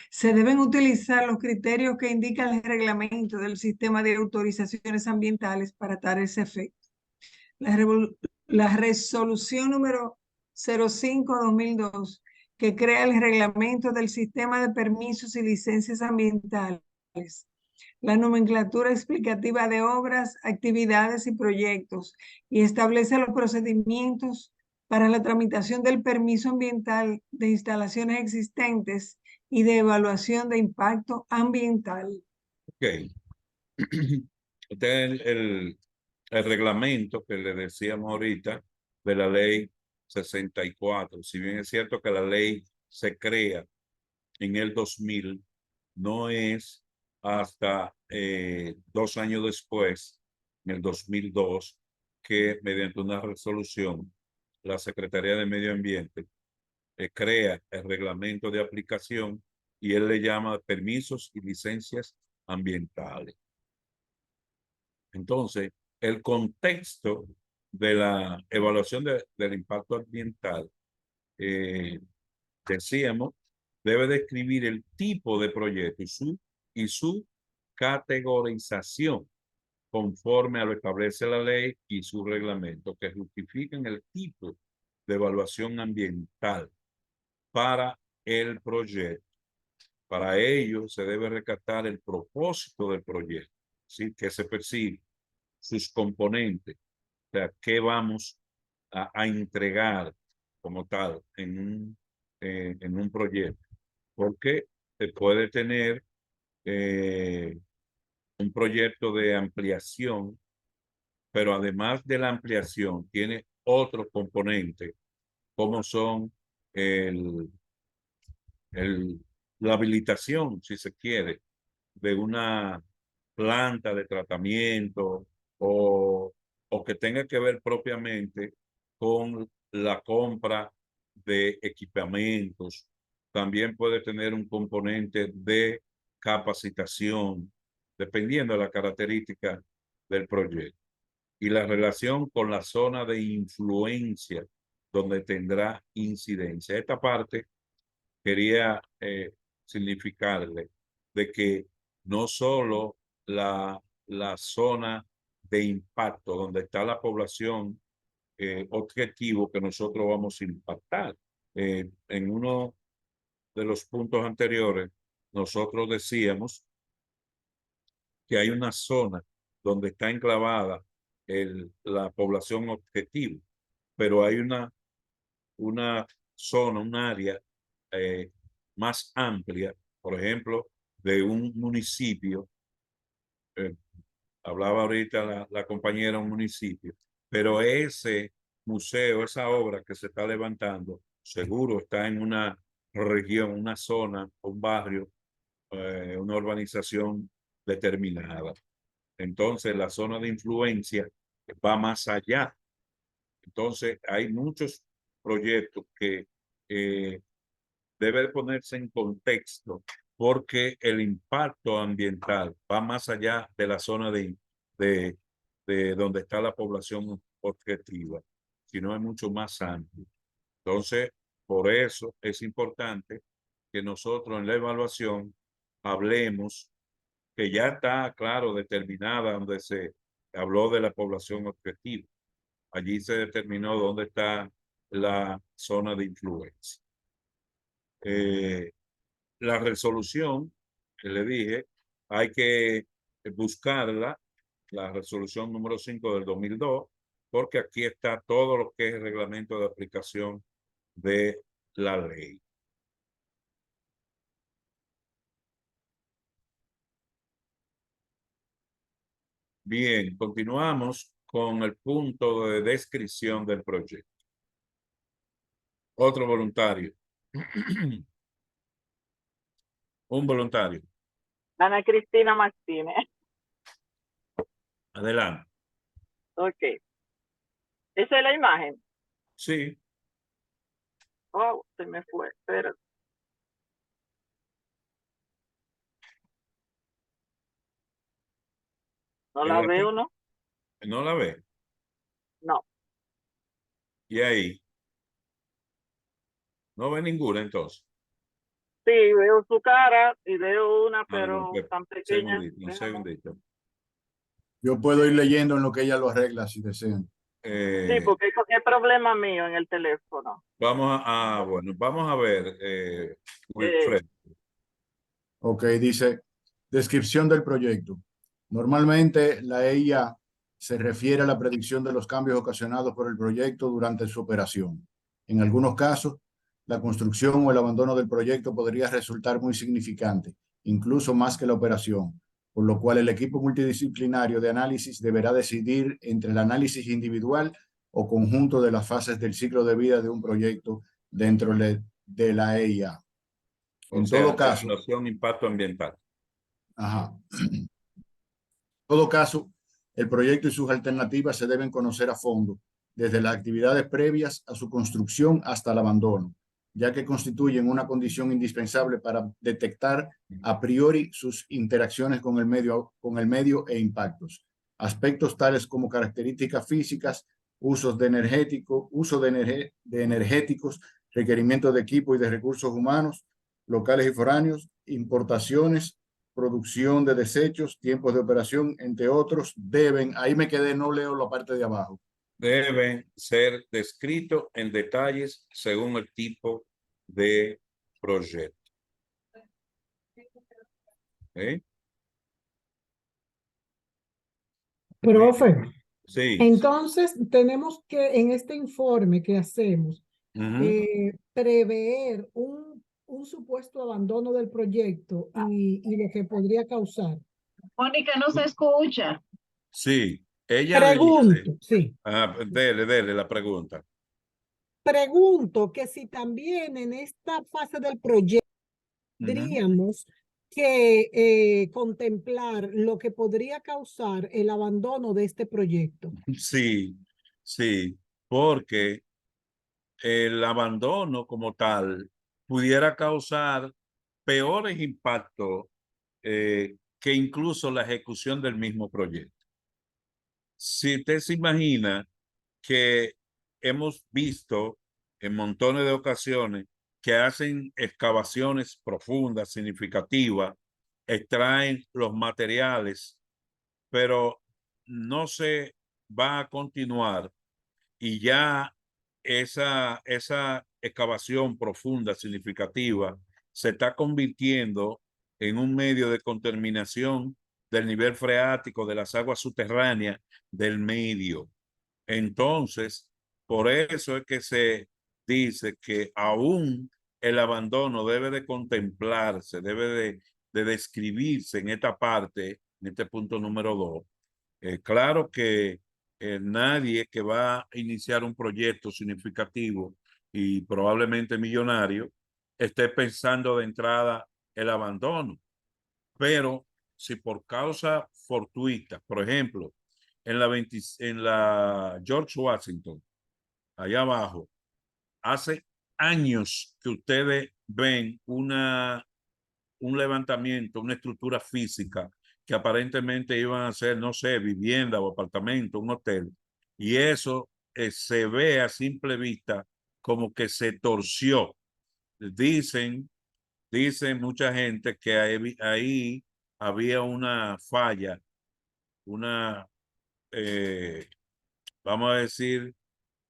Se deben utilizar los criterios que indica el reglamento del sistema de autorizaciones ambientales para dar ese efecto. La resolución número 05-2002, que crea el reglamento del sistema de permisos y licencias ambientales, la nomenclatura explicativa de obras, actividades y proyectos, y establece los procedimientos para la tramitación del permiso ambiental de instalaciones existentes y de evaluación de impacto ambiental. Ok. Este es el reglamento que le decíamos ahorita de la ley 64. Si bien es cierto que la ley se crea en el 2000, no es hasta 2 años después, en el 2002, que mediante una resolución, la Secretaría de Medio Ambiente crea el reglamento de aplicación y él le llama permisos y licencias ambientales. Entonces, el contexto de la evaluación del impacto ambiental, decíamos, debe describir el tipo de proyecto y su categorización conforme a lo establece la ley y su reglamento, que justifiquen el tipo de evaluación ambiental para el proyecto. Para ello se debe rescatar el propósito del proyecto, ¿sí? Que se persigue, sus componentes, o sea, qué vamos a entregar como tal en un proyecto. Porque se puede tener un proyecto de ampliación, pero además de la ampliación tiene otros componentes, como son el, la habilitación, si se quiere, de una planta de tratamiento o que tenga que ver propiamente con la compra de equipamientos. También puede tener un componente de capacitación, dependiendo de la característica del proyecto. Y la relación con la zona de influencia donde tendrá incidencia. Esta parte quería significarle de que no solo la la zona de impacto, donde está la población objetivo que nosotros vamos a impactar. En uno de los puntos anteriores, nosotros decíamos que hay una zona donde está enclavada la población objetivo, pero hay una zona, un área más amplia, por ejemplo, de un municipio. Hablaba ahorita la compañera un municipio, pero ese museo, esa obra que se está levantando, seguro está en una región, una zona, un barrio, una urbanización determinada. Entonces, la zona de influencia va más allá. Entonces, hay muchos proyectos que deben ponerse en contexto porque el impacto ambiental va más allá de la zona de donde está la población objetiva, sino es mucho más amplio. Entonces, por eso es importante que nosotros en la evaluación hablemos, que ya está claro determinada donde se habló de la población objetiva. Allí se determinó dónde está la zona de influencia. La resolución que le dije, hay que buscarla, la resolución número 5 del 2002, porque aquí está todo lo que es el reglamento de aplicación de la ley. Bien, continuamos con el punto de descripción del proyecto. Otro voluntario. Un voluntario. Ana Cristina Martínez. Adelante. Ok. Esa es la imagen. Sí. Oh, se me fue. Pero no la veo, ¿no? ¿No la ve? No. ¿Y ahí? ¿No ve ninguna entonces? Sí, veo su cara y veo una, No, pero pero, tan pequeña. un segundito. Yo puedo ir leyendo en lo que ella lo arregla si desean. Sí, porque es problema mío en el teléfono. Vamos bueno, vamos a ver, Wilfred. Ok, dice, descripción del proyecto. Normalmente la EIA se refiere a la predicción de los cambios ocasionados por el proyecto durante su operación. En algunos casos, la construcción o el abandono del proyecto podría resultar muy significante, incluso más que la operación, por lo cual el equipo multidisciplinario de análisis deberá decidir entre el análisis individual o conjunto de las fases del ciclo de vida de un proyecto dentro de la EIA. En todo caso, Impacto ambiental. Ajá. En todo caso, el proyecto y sus alternativas se deben conocer a fondo, desde las actividades previas a su construcción hasta el abandono, ya que constituyen una condición indispensable para detectar a priori sus interacciones con el medio e impactos. Aspectos tales como características físicas, uso de energéticos, requerimientos de equipo y de recursos humanos, locales y foráneos, importaciones, producción de desechos, tiempos de operación, entre otros, ahí me quedé, no leo la parte de abajo. Deben ser descritos en detalles según el tipo de proyecto. ¿Eh? Profe, Sí. entonces tenemos que en este informe que hacemos prever un supuesto abandono del proyecto y lo que podría causar. Mónica, no se escucha. Sí, ella Pregunto, dice. sí. Dele la pregunta. Pregunto que si también en esta fase del proyecto tendríamos que contemplar lo que podría causar el abandono de este proyecto. Sí, sí, porque el abandono como tal pudiera causar peores impactos que incluso la ejecución del mismo proyecto. Si usted se imagina que hemos visto en montones de ocasiones que hacen excavaciones profundas, significativas, extraen los materiales, pero no se va a continuar y ya esa excavación profunda, significativa, se está convirtiendo en un medio de contaminación del nivel freático de las aguas subterráneas del medio. Entonces, por eso es que se dice que aún el abandono debe de contemplarse, debe de describirse en esta parte, en este punto número 2. Claro que nadie que va a iniciar un proyecto significativo y probablemente millonario esté pensando de entrada el abandono. Pero si por causa fortuita, por ejemplo, en la George Washington, allá abajo, hace años que ustedes ven un levantamiento, una estructura física que aparentemente iban a ser, no sé, vivienda o apartamento, un hotel, y eso se ve a simple vista como que se torció. Dicen mucha gente que ahí había una falla, una, vamos a decir,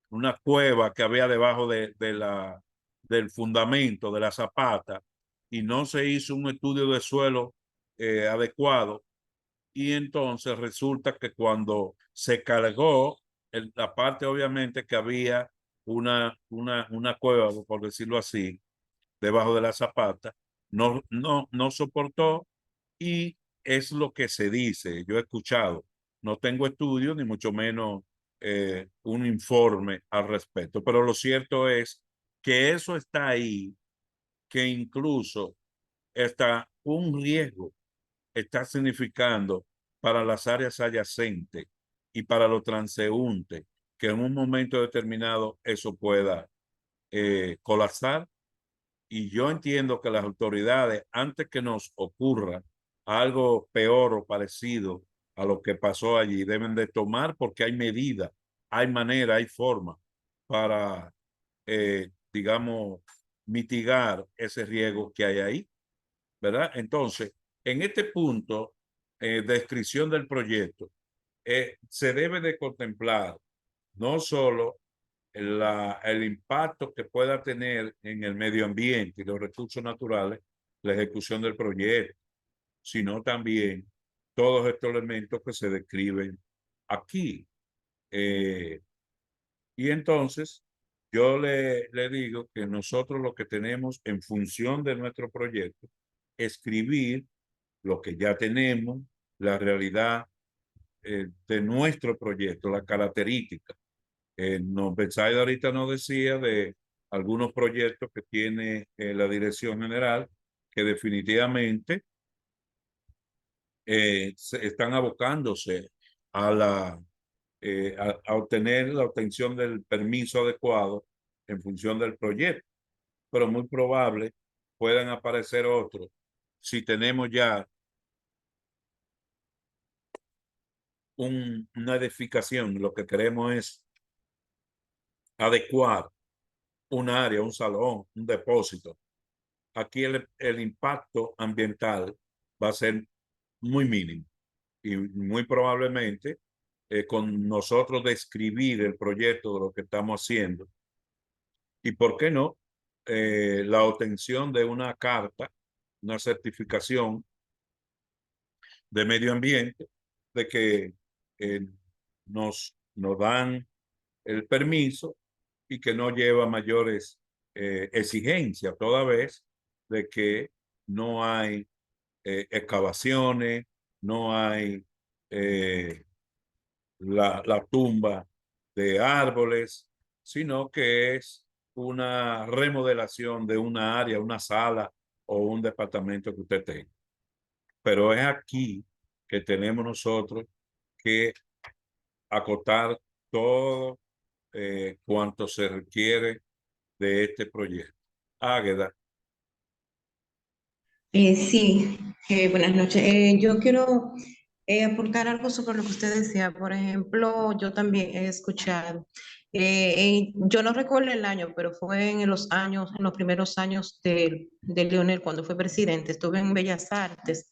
una cueva que había debajo del fundamento de la zapata y no se hizo un estudio de suelo adecuado y entonces resulta que cuando se cargó la parte obviamente que había una cueva, por decirlo así, debajo de la zapata, no soportó y es lo que se dice. Yo he escuchado, no tengo estudios ni mucho menos un informe al respecto, pero lo cierto es que eso está ahí, que incluso está un riesgo, está significando para las áreas adyacentes y para los transeúntes que en un momento determinado eso pueda colapsar. Y yo entiendo que las autoridades, antes que nos ocurra algo peor o parecido a lo que pasó allí, deben de tomar porque hay medidas, hay manera, hay forma para, digamos, mitigar ese riesgo que hay ahí, ¿verdad? Entonces, en este punto, descripción del proyecto, se debe de contemplar no solo el impacto que pueda tener en el medio ambiente y los recursos naturales la ejecución del proyecto, sino también todos estos elementos que se describen aquí. Y entonces yo le digo que nosotros lo que tenemos en función de nuestro proyecto, escribir lo que ya tenemos, la realidad de nuestro proyecto, la característica. Betsaida ahorita nos decía de algunos proyectos que tiene la Dirección General que definitivamente están abocándose a obtener la obtención del permiso adecuado en función del proyecto, pero muy probable puedan aparecer otros si tenemos ya una edificación. Lo que queremos es adecuar un área, un salón, un depósito. Aquí el impacto ambiental va a ser muy mínimo y muy probablemente con nosotros describir el proyecto de lo que estamos haciendo y por qué no la obtención de una carta, una certificación de medio ambiente de que nos dan el permiso y que no lleva mayores exigencias, toda vez de que no hay excavaciones, no hay la tumba de árboles, sino que es una remodelación de una área, una sala o un departamento que usted tenga. Pero es aquí que tenemos nosotros que acotar todo cuanto se requiere de este proyecto. Águeda. Sí, buenas noches. Yo quiero aportar algo sobre lo que usted decía. Por ejemplo, yo también he escuchado, yo no recuerdo el año, pero fue en los primeros años de Leonel, cuando fue presidente. Estuve en Bellas Artes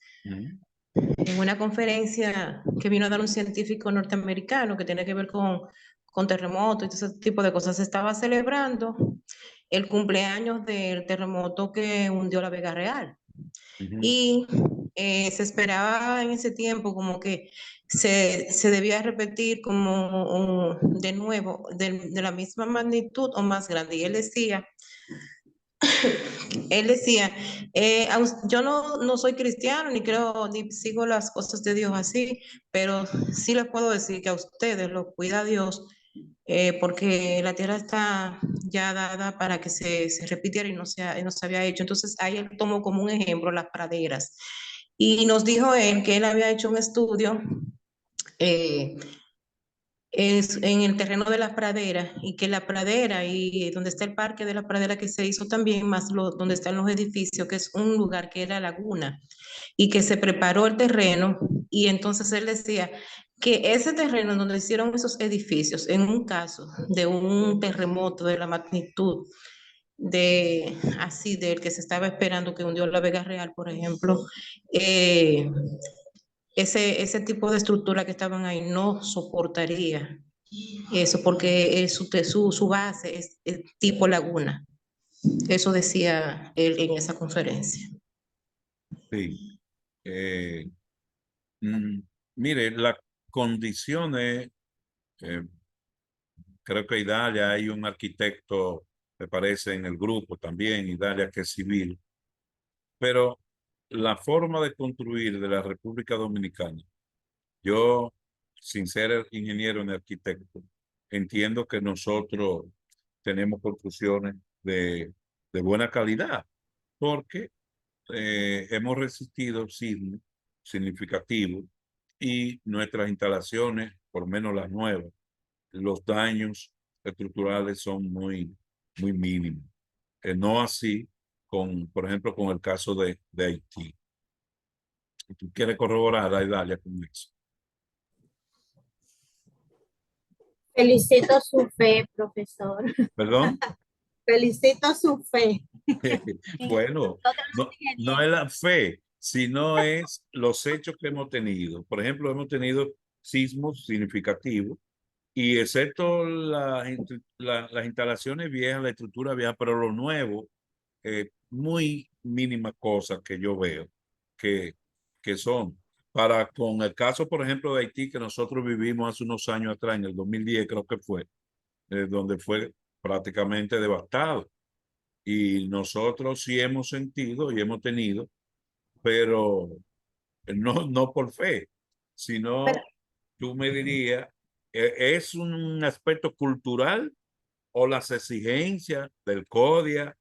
en una conferencia que vino a dar un científico norteamericano que tiene que ver con terremotos y todo ese tipo de cosas. Se estaba celebrando el cumpleaños del terremoto que hundió la Vega Real. Y se esperaba en ese tiempo como que se debía repetir como de nuevo, de la misma magnitud o más grande. Y él decía, yo no soy cristiano, ni creo, ni sigo las cosas de Dios así, pero sí les puedo decir que a ustedes los cuida Dios, porque la tierra está ya dada para que se repitiera y no se había hecho. Entonces ahí él tomó como un ejemplo las praderas. Y nos dijo él que él había hecho un estudio eh, en el terreno de las praderas y que la pradera y donde está el parque de la pradera que se hizo también, más donde están los edificios, que es un lugar que era laguna y que se preparó el terreno y entonces él decía que ese terreno donde hicieron esos edificios, en un caso de un terremoto de la magnitud de así del que se estaba esperando que hundió la Vega Real, por ejemplo, ese tipo de estructura que estaban ahí no soportaría eso, porque su base es tipo laguna. Eso decía él en esa conferencia. Sí. Mm, Mire, las condiciones, eh, creo que Idalia, hay un arquitecto, me parece, en el grupo también, Idalia, que es civil, pero la forma de construir de la República Dominicana, yo, sin ser ingeniero ni arquitecto, entiendo que nosotros tenemos construcciones de buena calidad, porque hemos resistido sismos significativos y nuestras instalaciones, por lo menos las nuevas, los daños estructurales son muy mínimos. No así con, por ejemplo, con el caso de Haití. ¿Tú quieres corroborar a Idalia con eso? Felicito su fe, profesor. ¿Perdón? Felicito su fe. Bueno, Nosotros los no es ingenieros. la fe, sino es los hechos que hemos tenido. Por ejemplo, hemos tenido sismos significativos y excepto las instalaciones viejas, la estructura vieja, pero lo nuevo, muy mínimas cosas que yo veo que, que son. Para con el caso, por ejemplo, de Haití, que nosotros vivimos hace unos años atrás, en el 2010 creo que fue, donde fue prácticamente devastado. Y nosotros sí hemos sentido y hemos tenido, pero no por fe, sino tú me dirías, ¿es un aspecto cultural o las exigencias del CODIA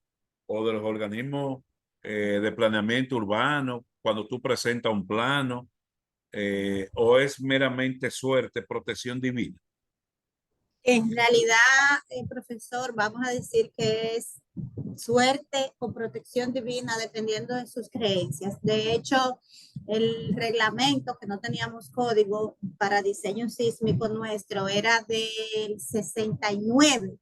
o de los organismos de planeamiento urbano cuando tú presentas un plano, o es meramente suerte, protección divina? En realidad, profesor, vamos a decir que es suerte o protección divina dependiendo de sus creencias. De hecho, el reglamento, que no teníamos código para diseño sísmico nuestro, era del 69.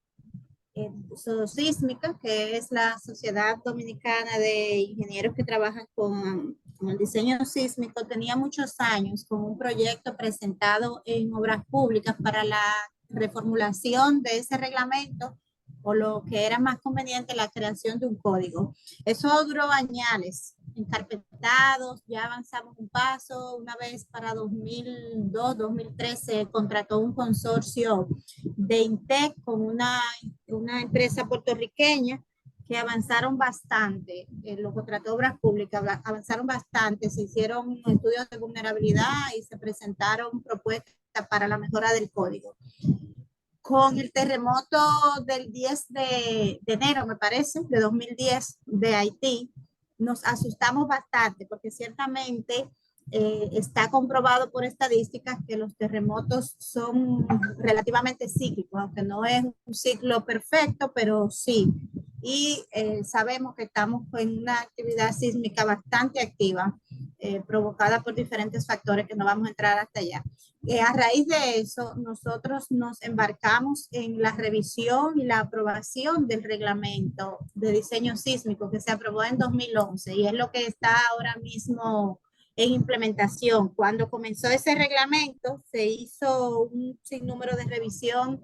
Sodosísmica, que es la Sociedad Dominicana de Ingenieros que trabajan con el diseño sísmico, tenía muchos años con un proyecto presentado en obras públicas para la reformulación de ese reglamento, o lo que era más conveniente, la creación de un código. Eso duró años encarpetados, ya avanzamos un paso. Una vez para 2002, 2013 se contrató un consorcio de INTEC con una empresa puertorriqueña que avanzaron bastante, los contratos de obras públicas avanzaron bastante, se hicieron estudios de vulnerabilidad y se presentaron propuestas para la mejora del código. Con el terremoto del 10 de enero, me parece, de 2010 de Haití, nos asustamos bastante porque ciertamente está comprobado por estadísticas que los terremotos son relativamente cíclicos, aunque no es un ciclo perfecto, pero sí. Y sabemos que estamos en una actividad sísmica bastante activa, provocada por diferentes factores que no vamos a entrar hasta allá. A raíz de eso, nosotros nos embarcamos en la revisión y la aprobación del reglamento de diseño sísmico que se aprobó en 2011 y es lo que está ahora mismo en implementación. Cuando comenzó ese reglamento, se hizo un sinnúmero de revisión,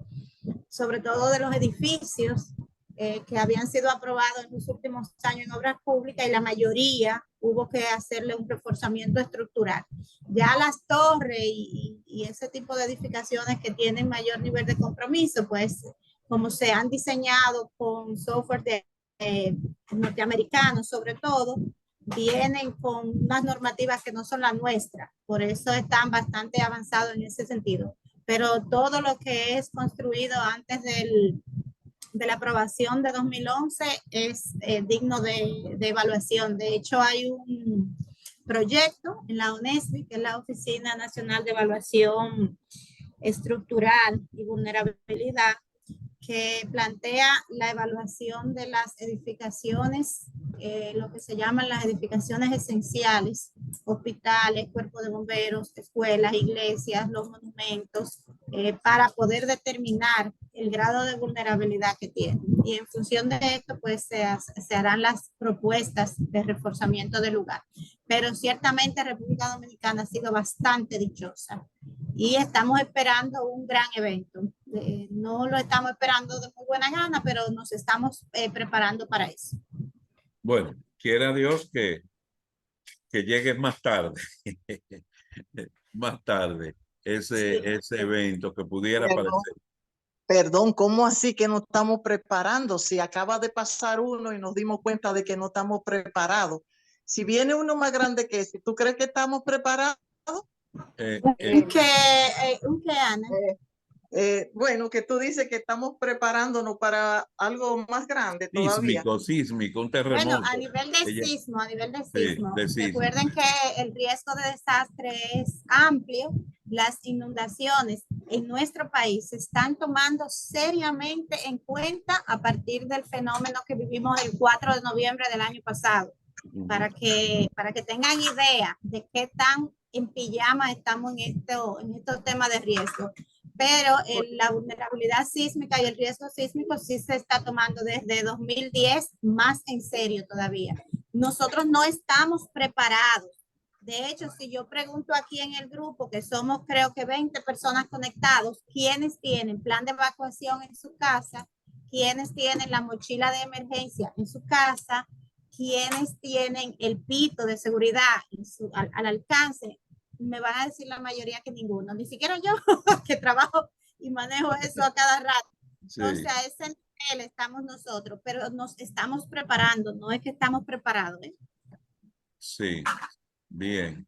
sobre todo de los edificios que habían sido aprobados en los últimos años en obras públicas, y la mayoría hubo que hacerle un reforzamiento estructural. Ya las torres y ese tipo de edificaciones que tienen mayor nivel de compromiso, pues como se han diseñado con software de norteamericanos sobre todo, vienen con unas normativas que no son las nuestras, por eso están bastante avanzados en ese sentido. Pero todo lo que es construido antes de la aprobación de 2011 es digno de evaluación. De hecho, hay un proyecto en la ONESBI, que es la Oficina Nacional de Evaluación Estructural y Vulnerabilidad, que plantea la evaluación de las edificaciones, lo que se llaman las edificaciones esenciales, hospitales, cuerpos de bomberos, escuelas, iglesias, los monumentos, para poder determinar el grado de vulnerabilidad que tienen. Y en función de esto, pues se harán las propuestas de reforzamiento del lugar. Pero ciertamente República Dominicana ha sido bastante dichosa y estamos esperando un gran evento. No lo estamos esperando de muy buena gana, pero nos estamos preparando para eso. Bueno, quiera Dios que llegue más tarde, más tarde, ese evento que pudiera aparecer. Perdón, ¿cómo así que no estamos preparando? Si acaba de pasar uno y nos dimos cuenta de que no estamos preparados. Si viene uno más grande que ese, ¿tú crees que estamos preparados? ¿Un qué, Ana? Bueno, que tú dices que estamos preparándonos para algo más grande todavía. Sísmico, un terremoto. Bueno, a nivel de sismo, recuerden que el riesgo de desastre es amplio. Las inundaciones en nuestro país se están tomando seriamente en cuenta a partir del fenómeno que vivimos el 4 de noviembre del año pasado, para que tengan idea de qué tan en pijama estamos en estos temas de riesgo. Pero la vulnerabilidad sísmica y el riesgo sísmico sí se está tomando desde 2010 más en serio todavía. Nosotros no estamos preparados. De hecho, si yo pregunto aquí en el grupo, que somos creo que 20 personas conectados, ¿quiénes tienen plan de evacuación en su casa? ¿Quiénes tienen la mochila de emergencia en su casa? ¿Quiénes tienen el pito de seguridad al alcance? Me van a decir la mayoría que ninguno, ni siquiera yo, que trabajo y manejo eso a cada rato. Sí. Entonces, a ese nivel estamos nosotros, pero nos estamos preparando, no es que estamos preparados. Sí, bien.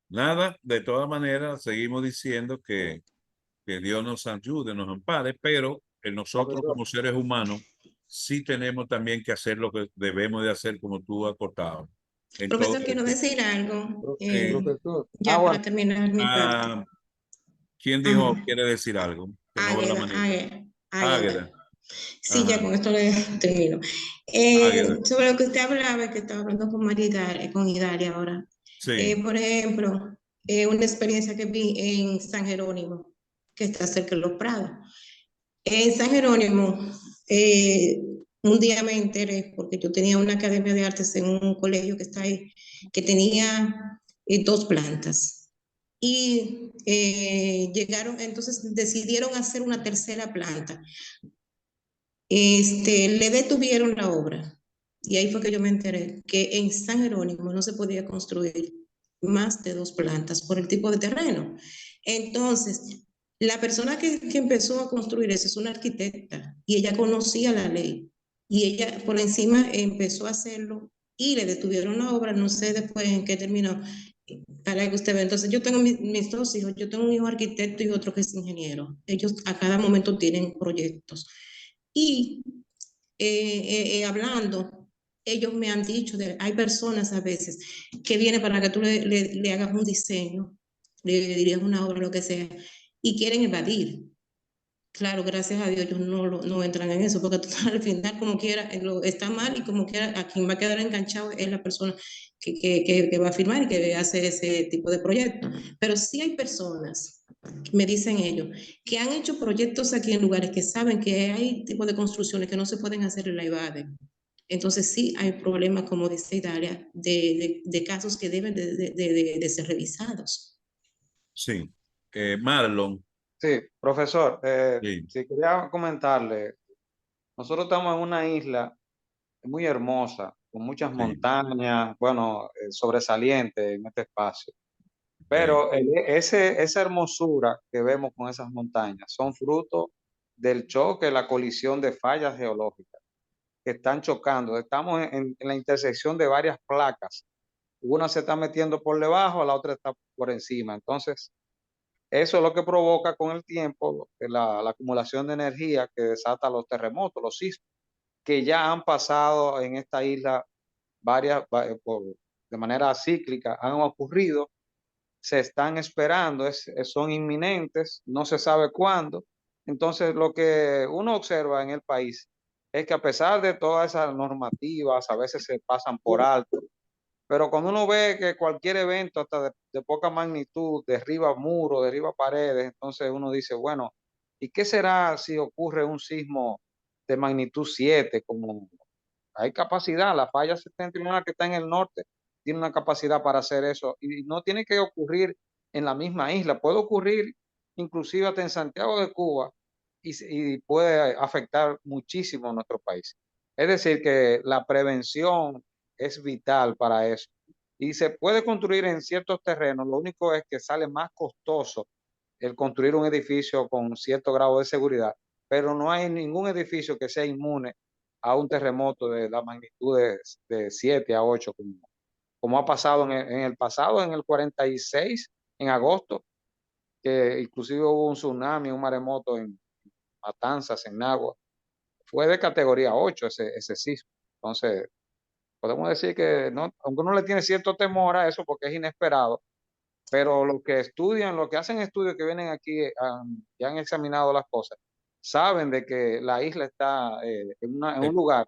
Nada, de todas maneras, seguimos diciendo que Dios nos ayude, nos ampare, pero nosotros como seres humanos sí tenemos también que hacer lo que debemos de hacer, como tú has cortado. Profesor, quiero decir algo, ya para terminar mi parte. ¿Quién dijo quiere decir algo? Águeda. Sí, ya con esto le termino. Sobre lo que usted hablaba, que estaba hablando con Idalia ahora. Sí. Por ejemplo, una experiencia que vi en San Jerónimo, que está cerca de Los Prados. En San Jerónimo, un día me enteré, porque yo tenía una academia de artes en un colegio que está ahí, que tenía 2 plantas. Y entonces decidieron hacer una tercera planta. Le detuvieron la obra. Y ahí fue que yo me enteré que en San Jerónimo no se podía construir más de 2 plantas por el tipo de terreno. Entonces, la persona que empezó a construir eso es una arquitecta y ella conocía la ley y ella por encima empezó a hacerlo y le detuvieron la obra, no sé después en qué terminó, para que usted vea. Entonces yo tengo mis 2 hijos, yo tengo un hijo arquitecto y otro que es ingeniero, ellos a cada momento tienen proyectos y hablando, ellos me han dicho, hay personas a veces que vienen para que tú le hagas un diseño, le dirías una obra, lo que sea, y quieren evadir. Claro, gracias a Dios ellos no entran en eso, porque al final como quiera está mal y como quiera a quien va a quedar enganchado es la persona que va a firmar y que hace ese tipo de proyecto. Pero sí hay personas, me dicen ellos, que han hecho proyectos aquí en lugares que saben que hay tipos de construcciones que no se pueden hacer en la evaden. Entonces sí hay problemas, como dice Idalia, de casos que deben de ser revisados. Sí. Marlon. Sí, profesor, Sí. si quería comentarle, nosotros estamos en una isla muy hermosa, con muchas Sí. montañas, bueno, sobresalientes en este espacio. Ok. Pero esa hermosura que vemos con esas montañas son fruto del choque, la colisión de fallas geológicas que están chocando. Estamos en la intersección de varias placas. Una se está metiendo por debajo, la otra está por encima. Entonces, eso es lo que provoca con el tiempo la acumulación de energía que desata los terremotos, los sismos, que ya han pasado en esta isla de manera cíclica, han ocurrido, se están esperando, son inminentes, no se sabe cuándo. Entonces, lo que uno observa en el país es que a pesar de todas esas normativas, a veces se pasan por alto, pero cuando uno ve que cualquier evento, hasta de poca magnitud, derriba muros, derriba paredes, entonces uno dice, bueno, ¿y qué será si ocurre un sismo de magnitud 7? Como hay capacidad, la falla septentrional que está en el norte tiene una capacidad para hacer eso y no tiene que ocurrir en la misma isla, puede ocurrir inclusive hasta en Santiago de Cuba y puede afectar muchísimo a nuestro país. Es decir, que la prevención es vital para eso. Y se puede construir en ciertos terrenos, lo único es que sale más costoso el construir un edificio con cierto grado de seguridad, pero no hay ningún edificio que sea inmune a un terremoto de la magnitud de 7 a 8, como ha pasado en el pasado, en el 46, en agosto, que inclusive hubo un tsunami, un maremoto en Matanzas, en Nagua. Fue de categoría 8 ese sismo. Entonces, podemos decir que no, aunque uno le tiene cierto temor a eso porque es inesperado, pero los que estudian, los que hacen estudios que vienen aquí y han examinado las cosas, saben de que la isla está en un lugar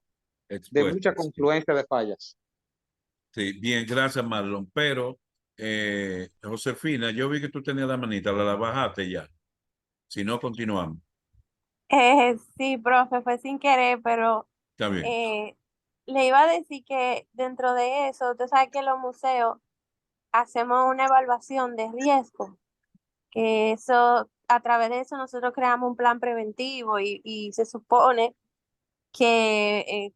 de mucha Expuesta, sí. confluencia de fallas. Sí, bien, gracias, Marlon. Pero, Josefina, yo vi que tú tenías la manita, la bajaste ya. Si no, continuamos. Sí, profe, fue sin querer, pero Está bien. le iba a decir que dentro de eso, tú sabes que en los museos hacemos una evaluación de riesgo, que eso, a través de eso nosotros creamos un plan preventivo y se supone que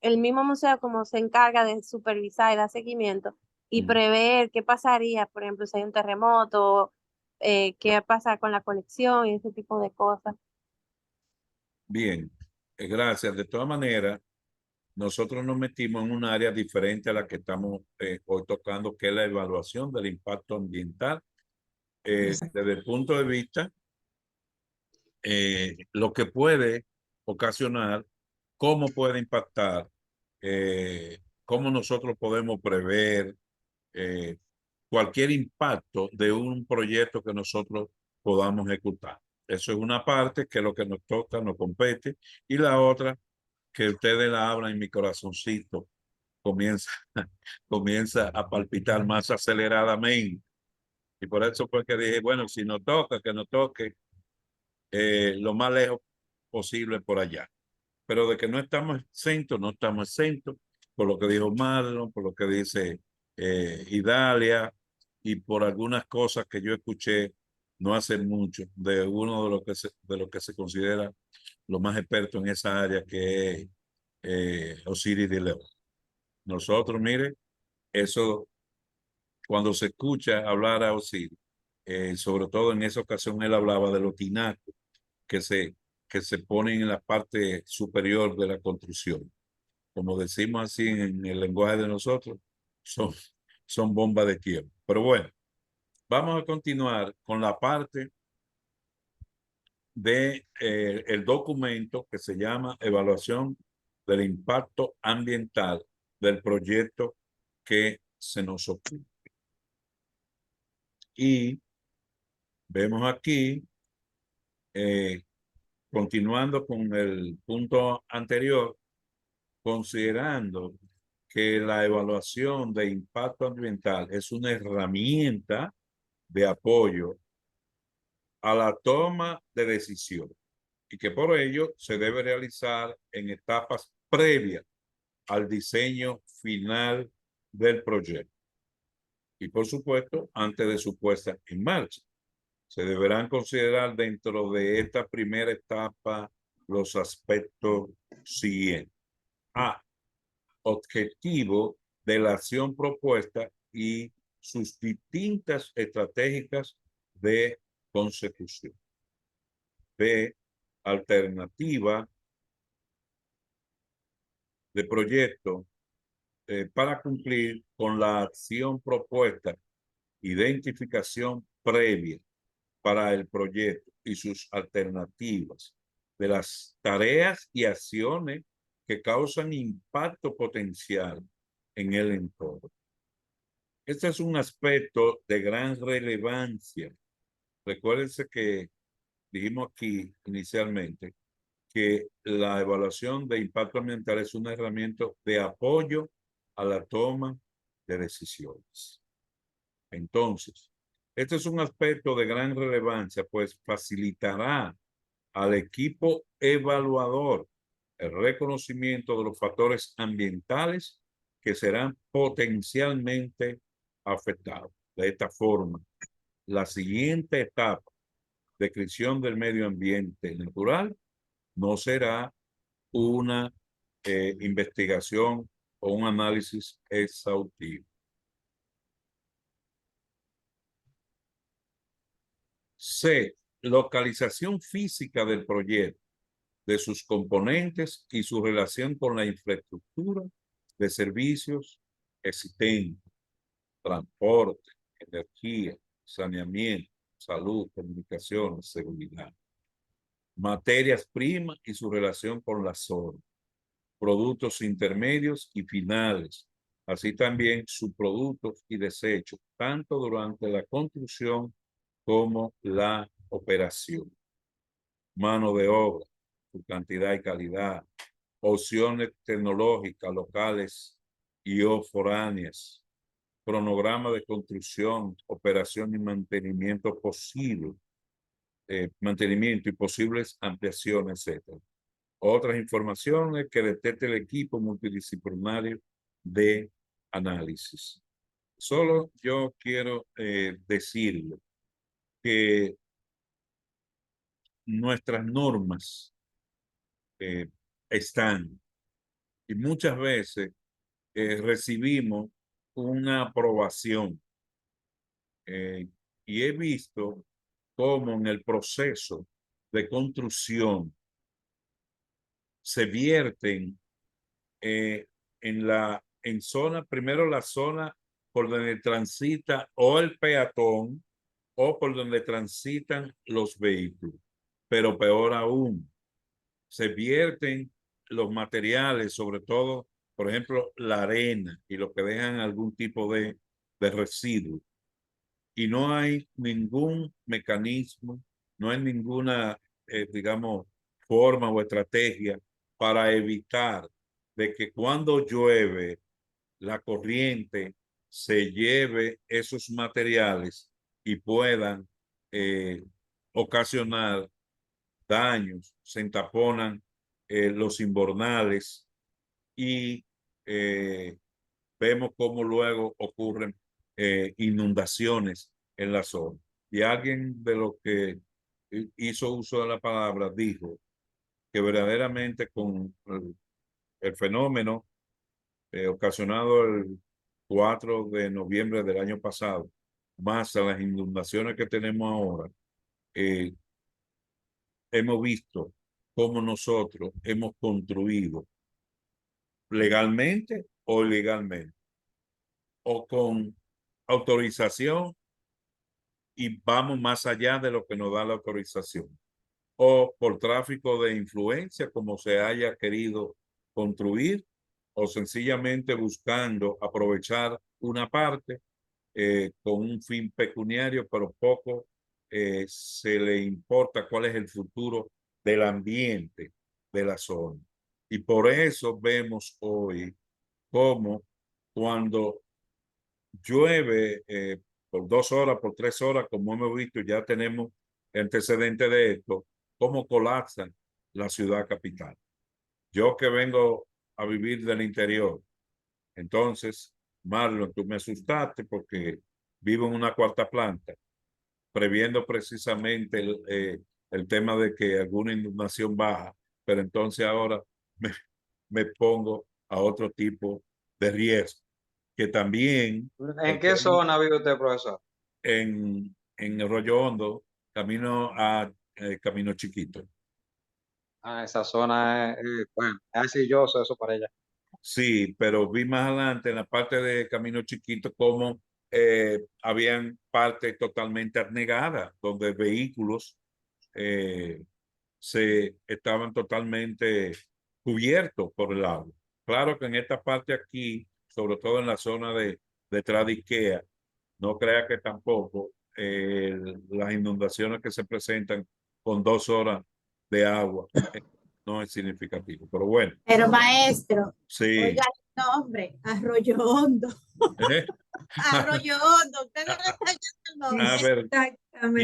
el mismo museo como se encarga de supervisar y dar seguimiento y prever qué pasaría, por ejemplo, si hay un terremoto, qué pasa con la colección y ese tipo de cosas. Bien, gracias. De todas maneras, nosotros nos metimos en un área diferente a la que estamos hoy tocando, que es la evaluación del impacto ambiental desde el punto de vista lo que puede ocasionar, cómo puede impactar, cómo nosotros podemos prever eh, cualquier impacto de un proyecto que nosotros podamos ejecutar. Eso es una parte que es lo que nos toca, nos compete, y la otra, que ustedes la hablan en mi corazoncito, comienza, comienza a palpitar más aceleradamente. Y por eso fue que dije, bueno, si nos toca, que nos toque lo más lejos posible por allá. Pero de que no estamos exentos, no estamos exentos, por lo que dijo Marlon, por lo que dice Idalia, y por algunas cosas que yo escuché no hace mucho de uno de los que se considera lo más experto en esa área, que es Osiris de León. Nosotros, mire, eso, cuando se escucha hablar a Osiris, sobre todo en esa ocasión él hablaba de los tinacos que se ponen en la parte superior de la construcción. Como decimos así en el lenguaje de nosotros, son, son bombas de tiempo. Pero bueno, vamos a continuar con la parte de el documento que se llama Evaluación del Impacto Ambiental del proyecto que se nos ocurre. Y vemos aquí, continuando con el punto anterior, considerando que la evaluación de impacto ambiental es una herramienta de apoyo a la toma de decisión y que por ello se debe realizar en etapas previas al diseño final del proyecto. Y por supuesto, antes de su puesta en marcha, se deberán considerar dentro de esta primera etapa los aspectos siguientes. A. Objetivo de la acción propuesta y sus distintas estratégicas de consecución. B. Alternativa de proyecto para cumplir con la acción propuesta, identificación previa para el proyecto y sus alternativas de las tareas y acciones que causan impacto potencial en el entorno. Este es un aspecto de gran relevancia. Recuérdense que dijimos aquí inicialmente que la evaluación de impacto ambiental es una herramienta de apoyo a la toma de decisiones. Entonces, este es un aspecto de gran relevancia, pues facilitará al equipo evaluador el reconocimiento de los factores ambientales que serán potencialmente afectados. De esta forma, la siguiente etapa, descripción del medio ambiente natural, no será una investigación o un análisis exhaustivo. C. Localización física del proyecto, de sus componentes y su relación con la infraestructura de servicios existentes, transporte, energía, saneamiento, salud, comunicaciones, seguridad. Materias primas y su relación con la zona, productos intermedios y finales, así también subproductos y desechos, tanto durante la construcción como la operación. Mano de obra, su cantidad y calidad, opciones tecnológicas locales y o foráneas, cronograma de construcción, operación y mantenimiento posible, mantenimiento y posibles ampliaciones, etc. Otras informaciones que detecte el equipo multidisciplinario de análisis. Solo yo quiero decirle que nuestras normas están y muchas veces recibimos una aprobación y he visto cómo en el proceso de construcción se vierten en zona, primero la zona por donde transita o el peatón o por donde transitan los vehículos. Pero peor aún, se vierten los materiales, sobre todo, por ejemplo, la arena y lo que dejan algún tipo de residuo. Y no hay ningún mecanismo, no hay ninguna, digamos, forma o estrategia para evitar de que cuando llueve la corriente se lleve esos materiales y puedan ocasionar daños, se entaponan los invernales y vemos cómo luego ocurren inundaciones en la zona. Y alguien de los que hizo uso de la palabra dijo que verdaderamente con el fenómeno ocasionado el 4 de noviembre del año pasado, más a las inundaciones que tenemos ahora, hemos visto cómo nosotros hemos construido legalmente o ilegalmente, o con autorización y vamos más allá de lo que nos da la autorización, o por tráfico de influencia, como se haya querido construir, o sencillamente buscando aprovechar una parte con un fin pecuniario, pero poco se le importa cuál es el futuro del ambiente de la zona. Y por eso vemos hoy cómo cuando llueve por 2 horas, por 3 horas, como hemos visto, ya tenemos antecedentes de esto, cómo colapsa la ciudad capital. Yo que vengo a vivir del interior. Entonces, Marlon, tú me asustaste porque vivo en una cuarta planta, previendo precisamente el tema de que alguna inundación baja, pero entonces ahora me pongo a otro tipo de riesgo, que también ¿En qué zona vive usted, profesor? en Arroyo Hondo, camino a Camino Chiquito. Ah, esa zona es, bueno, es arcilloso eso para allá. Sí, pero vi más adelante en la parte de Camino Chiquito como habían partes totalmente anegadas, donde vehículos se estaban totalmente cubiertos por el agua. Claro que en esta parte aquí, sobre todo en la zona de detrás de Ikea, no crea que tampoco las inundaciones que se presentan con 2 horas de agua no es significativo. Pero bueno, Pero maestro, sí. oiga el nombre, Arroyo Hondo. ¿Eh? Arroyo Hondo, usted no le está oyendo el nombre. A ver, Exactamente.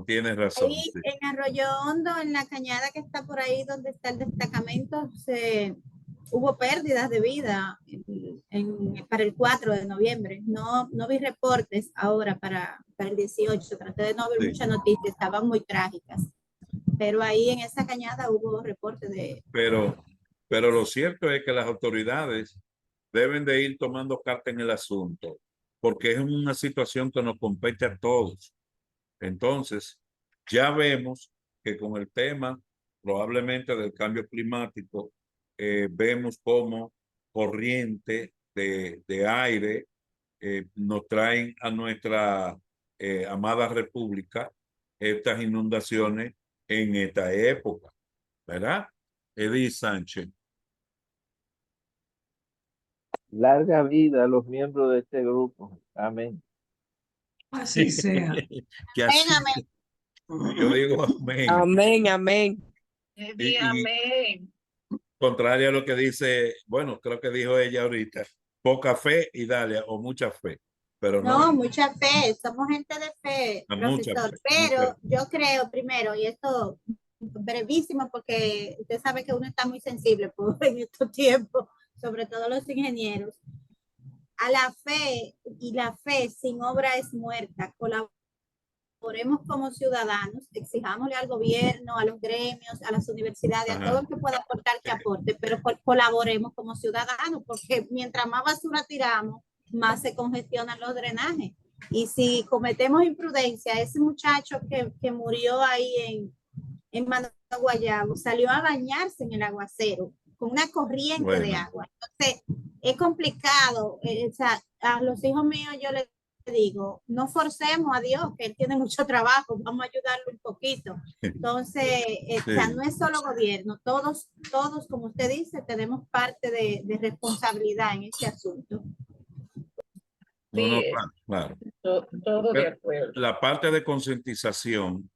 tienes razón. Ahí Sí. en Arroyo Hondo, en la cañada que está por ahí donde está el destacamento, hubo pérdidas de vida para el 4 de noviembre. No vi reportes ahora para el 18, traté de no ver Sí. muchas noticias, estaban muy trágicas. Pero ahí en esa cañada hubo reportes de... Pero lo cierto es que las autoridades deben de ir tomando carta en el asunto, porque es una situación que nos compete a todos. Entonces, ya vemos que con el tema probablemente del cambio climático, vemos cómo corriente de aire nos traen a nuestra amada república estas inundaciones en esta época, ¿verdad? Edith Sánchez. Larga vida a los miembros de este grupo. Amén. Así sea. Que así, yo digo amén. Amén, amén. Y Amén. contrario a lo que dice, bueno, creo que dijo ella ahorita, poca fe y Dalia, o mucha fe, pero No, no, mucha fe, somos gente de fe, mucha profesor. fe, Pero mucha fe. yo creo primero, y esto brevísimo, porque usted sabe que uno está muy sensible en estos tiempos, sobre todo los ingenieros, a la fe, y la fe sin obra es muerta. Colaboremos como ciudadanos, exijámosle al gobierno, a los gremios, a las universidades, a todo el que pueda aportar que aporte, pero colaboremos como ciudadanos, porque mientras más basura tiramos, más se congestionan los drenajes. Y si cometemos imprudencia, ese muchacho que murió ahí en Guayabo salió a bañarse en el aguacero con una corriente de agua. Entonces, es complicado. O sea, a los hijos míos yo les digo, no forcemos a Dios, que Él tiene mucho trabajo, vamos a ayudarlo un poquito. Entonces, o sea, no es solo gobierno, todos, como usted dice, tenemos parte de responsabilidad en este asunto. No, no, claro. Todo de acuerdo. La parte de concientización,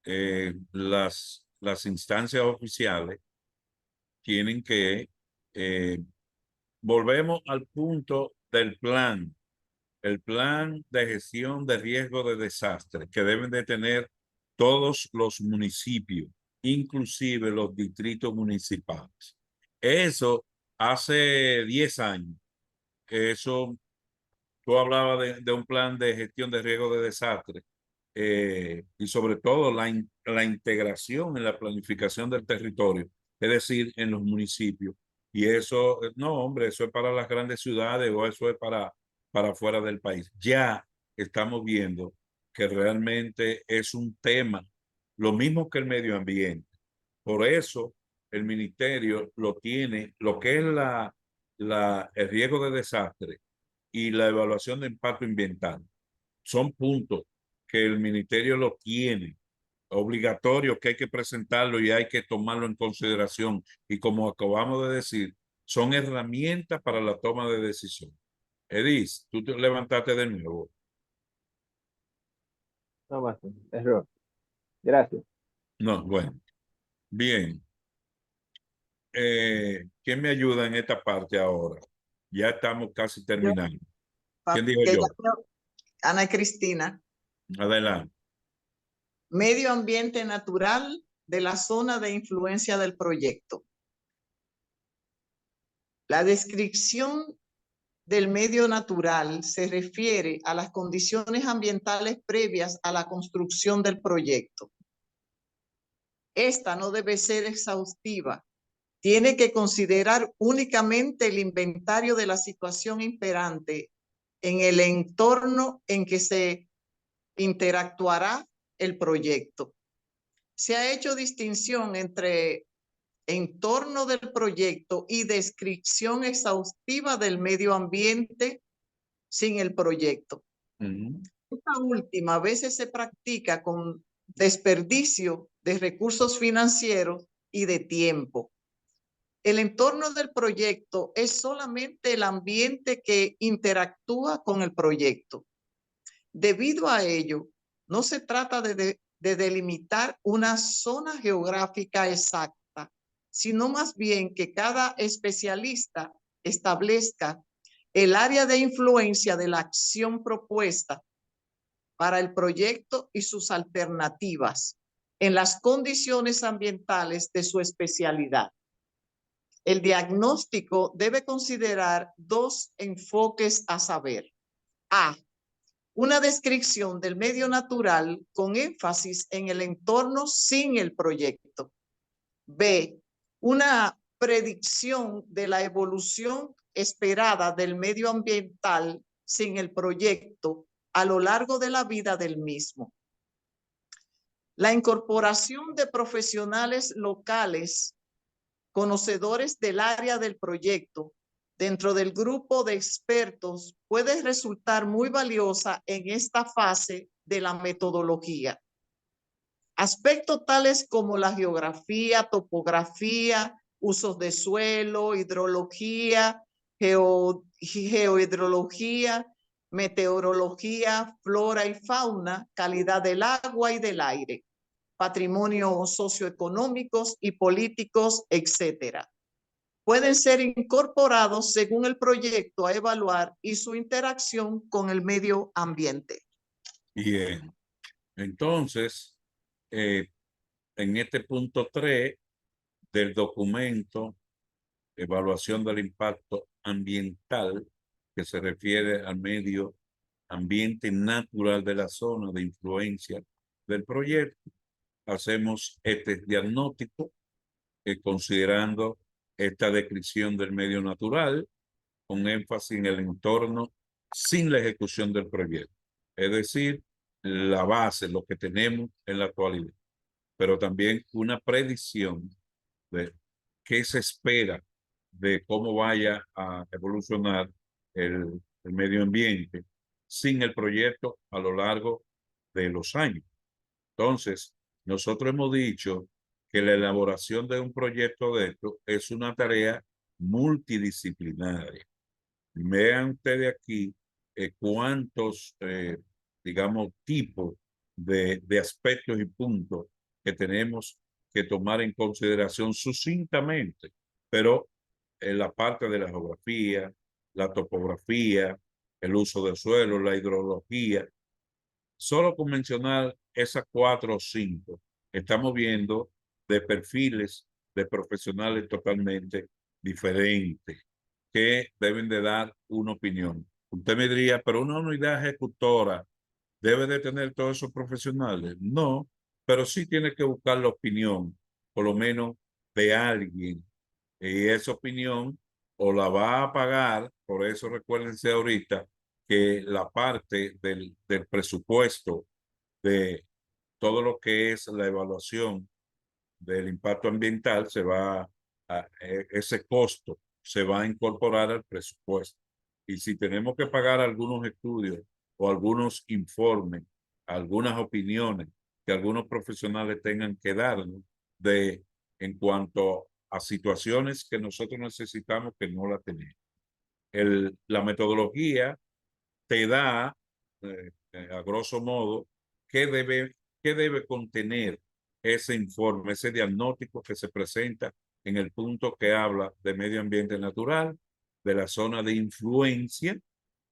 las instancias oficiales tienen que, volvemos al punto del plan, el plan de gestión de riesgo de desastre que deben de tener todos los municipios, inclusive los distritos municipales. Eso hace 10 años, eso, tú hablabas de un plan de gestión de riesgo de desastre y sobre todo la integración en la planificación del territorio, es decir, en los municipios. Y eso, no, hombre, eso es para las grandes ciudades o eso es para fuera del país. Ya estamos viendo que realmente es un tema, lo mismo que el medio ambiente. Por eso el ministerio lo tiene, lo que es el riesgo de desastre y la evaluación de impacto ambiental. Son puntos que el ministerio lo tiene obligatorio, que hay que presentarlo y hay que tomarlo en consideración. Y como acabamos de decir, son herramientas para la toma de decisión. Edith, tú te levantaste de nuevo. No más, error. Gracias. No, bueno. Bien. ¿Quién me ayuda en esta parte ahora? Ya estamos casi terminando. ¿Quién dijo yo? Ana Cristina. Adelante. Medio ambiente natural de la zona de influencia del proyecto. La descripción del medio natural se refiere a las condiciones ambientales previas a la construcción del proyecto. Esta no debe ser exhaustiva. Tiene que considerar únicamente el inventario de la situación imperante en el entorno en que se interactuará el proyecto. Se ha hecho distinción entre entorno del proyecto y descripción exhaustiva del medio ambiente sin el proyecto. Esta última a veces se practica con desperdicio de recursos financieros y de tiempo. El entorno del proyecto es solamente el ambiente que interactúa con el proyecto. Debido a ello, no se trata de delimitar una zona geográfica exacta, sino más bien que cada especialista establezca el área de influencia de la acción propuesta para el proyecto y sus alternativas en las condiciones ambientales de su especialidad. El diagnóstico debe considerar dos enfoques a saber: A, una descripción del medio natural con énfasis en el entorno sin el proyecto. B, una predicción de la evolución esperada del medio ambiental sin el proyecto a lo largo de la vida del mismo. La incorporación de profesionales locales conocedores del área del proyecto dentro del grupo de expertos puede resultar muy valiosa en esta fase de la metodología. Aspectos tales como la geografía, topografía, usos de suelo, hidrología, geohidrología, meteorología, flora y fauna, calidad del agua y del aire, patrimonios socioeconómicos y políticos, etc. Pueden ser incorporados según el proyecto a evaluar y su interacción con el medio ambiente. Bien, entonces, en este punto 3 del documento, evaluación del impacto ambiental, que se refiere al medio ambiente natural de la zona de influencia del proyecto, hacemos este diagnóstico considerando esta descripción del medio natural con énfasis en el entorno sin la ejecución del proyecto. Es decir, la base, lo que tenemos en la actualidad, pero también una predicción de qué se espera de cómo vaya a evolucionar el medio ambiente sin el proyecto a lo largo de los años. Entonces, nosotros hemos dicho que la elaboración de un proyecto de esto es una tarea multidisciplinaria. Vean ustedes aquí cuántos, digamos, tipos de aspectos y puntos que tenemos que tomar en consideración sucintamente, pero en la parte de la geografía, la topografía, el uso del suelo, la hidrología. Solo con mencionar esas 4 o 5, estamos viendo de perfiles de profesionales totalmente diferentes que deben de dar una opinión. Usted me diría, pero una unidad ejecutora debe de tener todos esos profesionales. No, pero sí tiene que buscar la opinión, por lo menos de alguien. Y esa opinión o la va a pagar, por eso recuérdense ahorita que la parte del presupuesto de todo lo que es la evaluación del impacto ambiental ese costo se va a incorporar al presupuesto. Y si tenemos que pagar algunos estudios o algunos informes, algunas opiniones que algunos profesionales tengan que darnos en cuanto a situaciones que nosotros necesitamos que no la tenemos. La metodología te da, a grosso modo, qué debe contener ese informe, ese diagnóstico que se presenta en el punto que habla de medio ambiente natural, de la zona de influencia,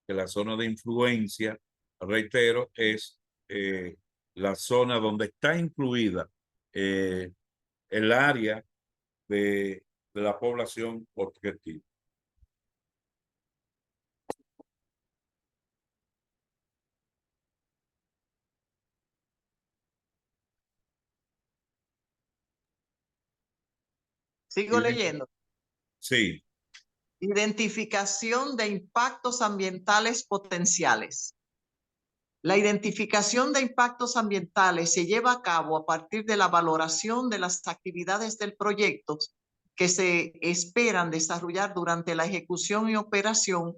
que la zona de influencia, reitero, es la zona donde está incluida el área de la población objectiva. Sigo leyendo. Sí. Identificación de impactos ambientales potenciales. La identificación de impactos ambientales se lleva a cabo a partir de la valoración de las actividades del proyecto que se esperan desarrollar durante la ejecución y operación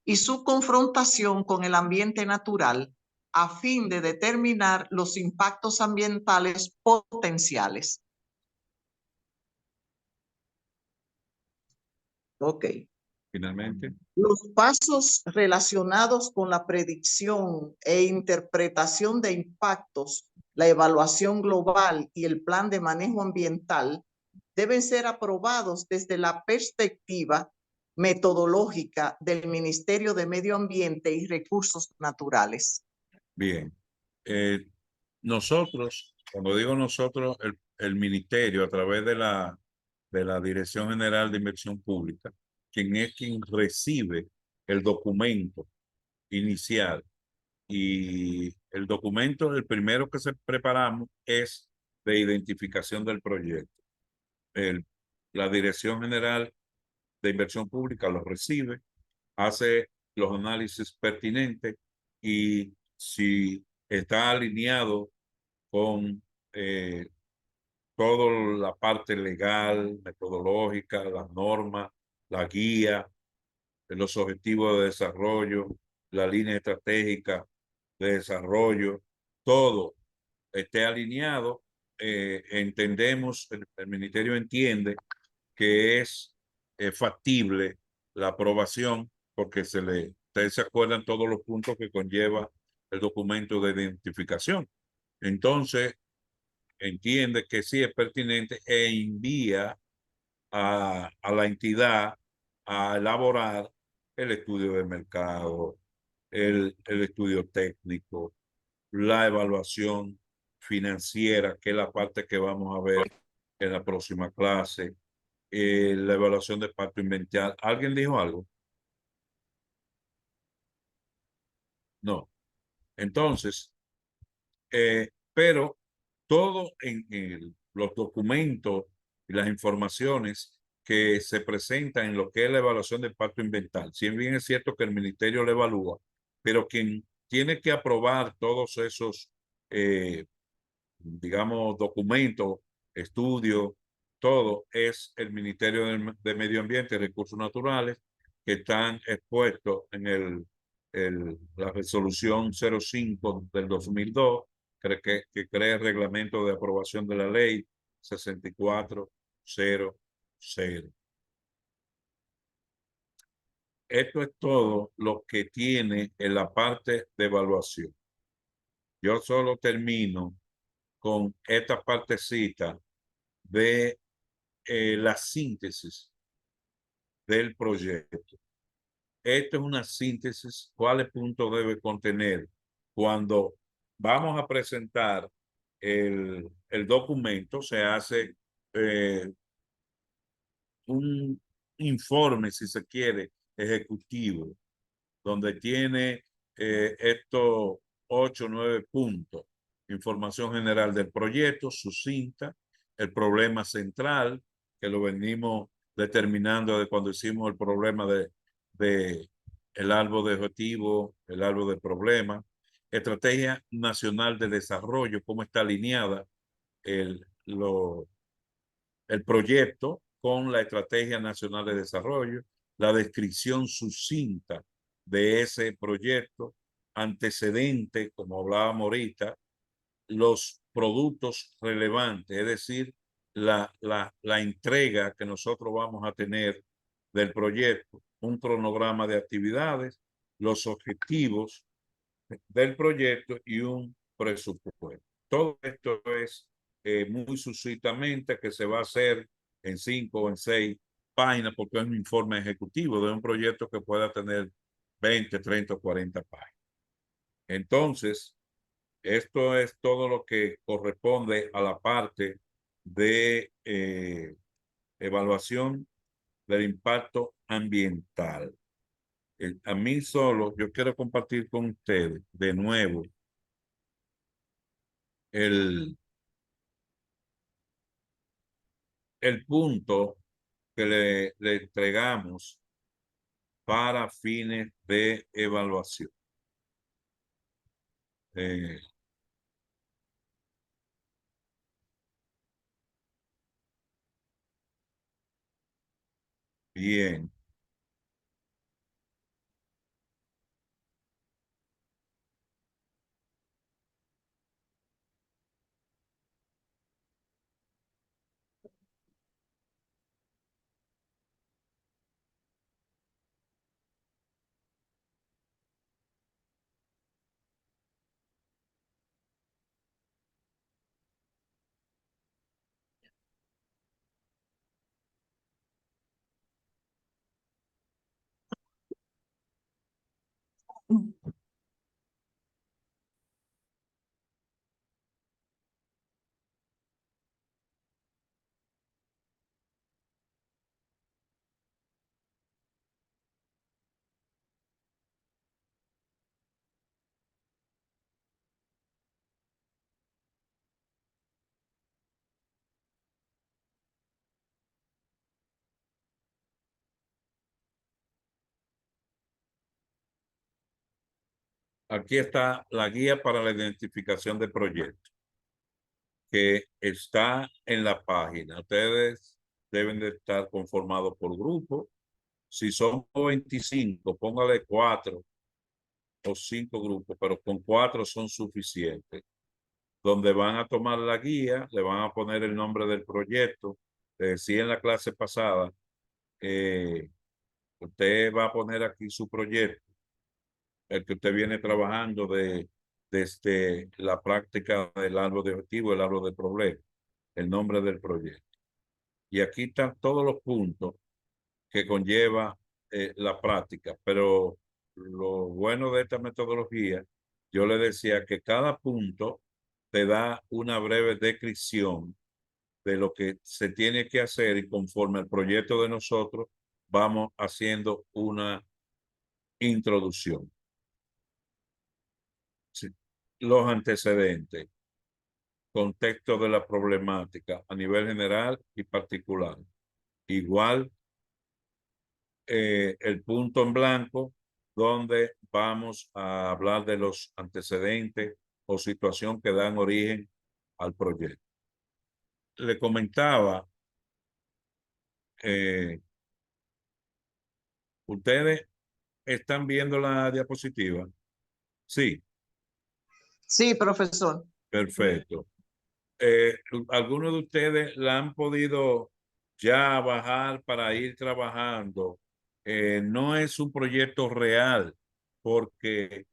y su confrontación con el ambiente natural a fin de determinar los impactos ambientales potenciales. Ok. Finalmente. Los pasos relacionados con la predicción e interpretación de impactos, la evaluación global y el plan de manejo ambiental deben ser aprobados desde la perspectiva metodológica del Ministerio de Medio Ambiente y Recursos Naturales. Bien. Nosotros, cuando digo nosotros, el ministerio a través de la Dirección General de Inversión Pública, quien recibe el documento inicial. Y el documento, el primero que se preparamos es de identificación del proyecto. La Dirección General de Inversión Pública lo recibe, hace los análisis pertinentes y si está alineado con toda la parte legal, metodológica, las normas, la guía, los objetivos de desarrollo, la línea estratégica de desarrollo, todo esté alineado, entendemos, el ministerio entiende que es factible la aprobación porque ustedes se acuerdan todos los puntos que conlleva el documento de identificación. Entonces, entiende que sí es pertinente e envía a la entidad a elaborar el estudio de mercado, el estudio técnico, la evaluación financiera, que es la parte que vamos a ver en la próxima clase, la evaluación de impacto ambiental. ¿Alguien dijo algo? No. Entonces, pero todo en los documentos y las informaciones que se presentan en lo que es la evaluación de impacto ambiental, si bien es cierto que el ministerio lo evalúa, pero quien tiene que aprobar todos esos, digamos, documentos, estudios, todo es el Ministerio de Medio Ambiente y Recursos Naturales, que están expuestos en la resolución 05 del 2002, que crea el reglamento de aprobación de la ley 6400. Esto es todo lo que tiene en la parte de evaluación. Yo solo termino con esta partecita de la síntesis del proyecto. Esto es una síntesis. ¿Cuáles puntos debe contener cuando vamos a presentar el documento? Se hace un informe, si se quiere, ejecutivo, donde tiene estos 8 o 9 puntos. Información general del proyecto, sucinta, el problema central, que lo venimos determinando de cuando hicimos el problema de el árbol de objetivo, el árbol de problema, estrategia nacional de desarrollo, cómo está alineada el proyecto con la Estrategia Nacional de Desarrollo, la descripción sucinta de ese proyecto, antecedente, como hablábamos ahorita, los productos relevantes, es decir, la entrega que nosotros vamos a tener del proyecto, un cronograma de actividades, los objetivos del proyecto y un presupuesto. Todo esto es muy sucintamente que se va a hacer en 5 o en 6 páginas porque es un informe ejecutivo de un proyecto que pueda tener 20, 30 o 40 páginas. Entonces, esto es todo lo que corresponde a la parte de evaluación del impacto ambiental. A mí solo, yo quiero compartir con ustedes de nuevo el punto que le entregamos para fines de evaluación. Bien. Aquí está la guía para la identificación de proyectos, que está en la página. Ustedes deben de estar conformados por grupo. Si son 25, póngale 4 o 5 grupos, pero con 4 son suficientes. Donde van a tomar la guía, le van a poner el nombre del proyecto. Les decía en la clase pasada, usted va a poner aquí su proyecto, el que usted viene trabajando desde la práctica del árbol de objetivo, el árbol de problema, el nombre del proyecto. Y aquí están todos los puntos que conlleva la práctica, pero lo bueno de esta metodología, yo le decía que cada punto te da una breve descripción de lo que se tiene que hacer y conforme al proyecto de nosotros vamos haciendo una introducción. Sí. Los antecedentes, contexto de la problemática a nivel general y particular. Igual el punto en blanco donde vamos a hablar de los antecedentes o situación que dan origen al proyecto. Le comentaba, ¿ustedes están viendo la diapositiva? Sí. Sí, profesor. Perfecto. ¿Algunos de ustedes la han podido ya bajar para ir trabajando? No es un proyecto real porque,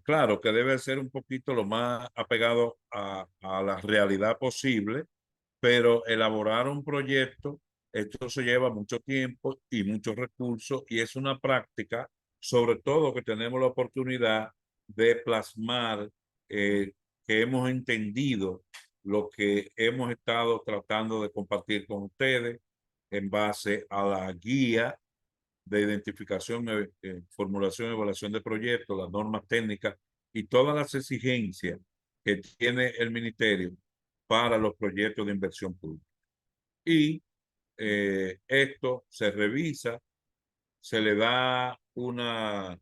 claro, que debe ser un poquito lo más apegado a la realidad posible, pero elaborar un proyecto, esto se lleva mucho tiempo y muchos recursos y es una práctica, sobre todo que tenemos la oportunidad de plasmar que hemos entendido lo que hemos estado tratando de compartir con ustedes en base a la guía de identificación, formulación y evaluación de proyectos, las normas técnicas y todas las exigencias que tiene el ministerio para los proyectos de inversión pública. Y esto se revisa, se le da una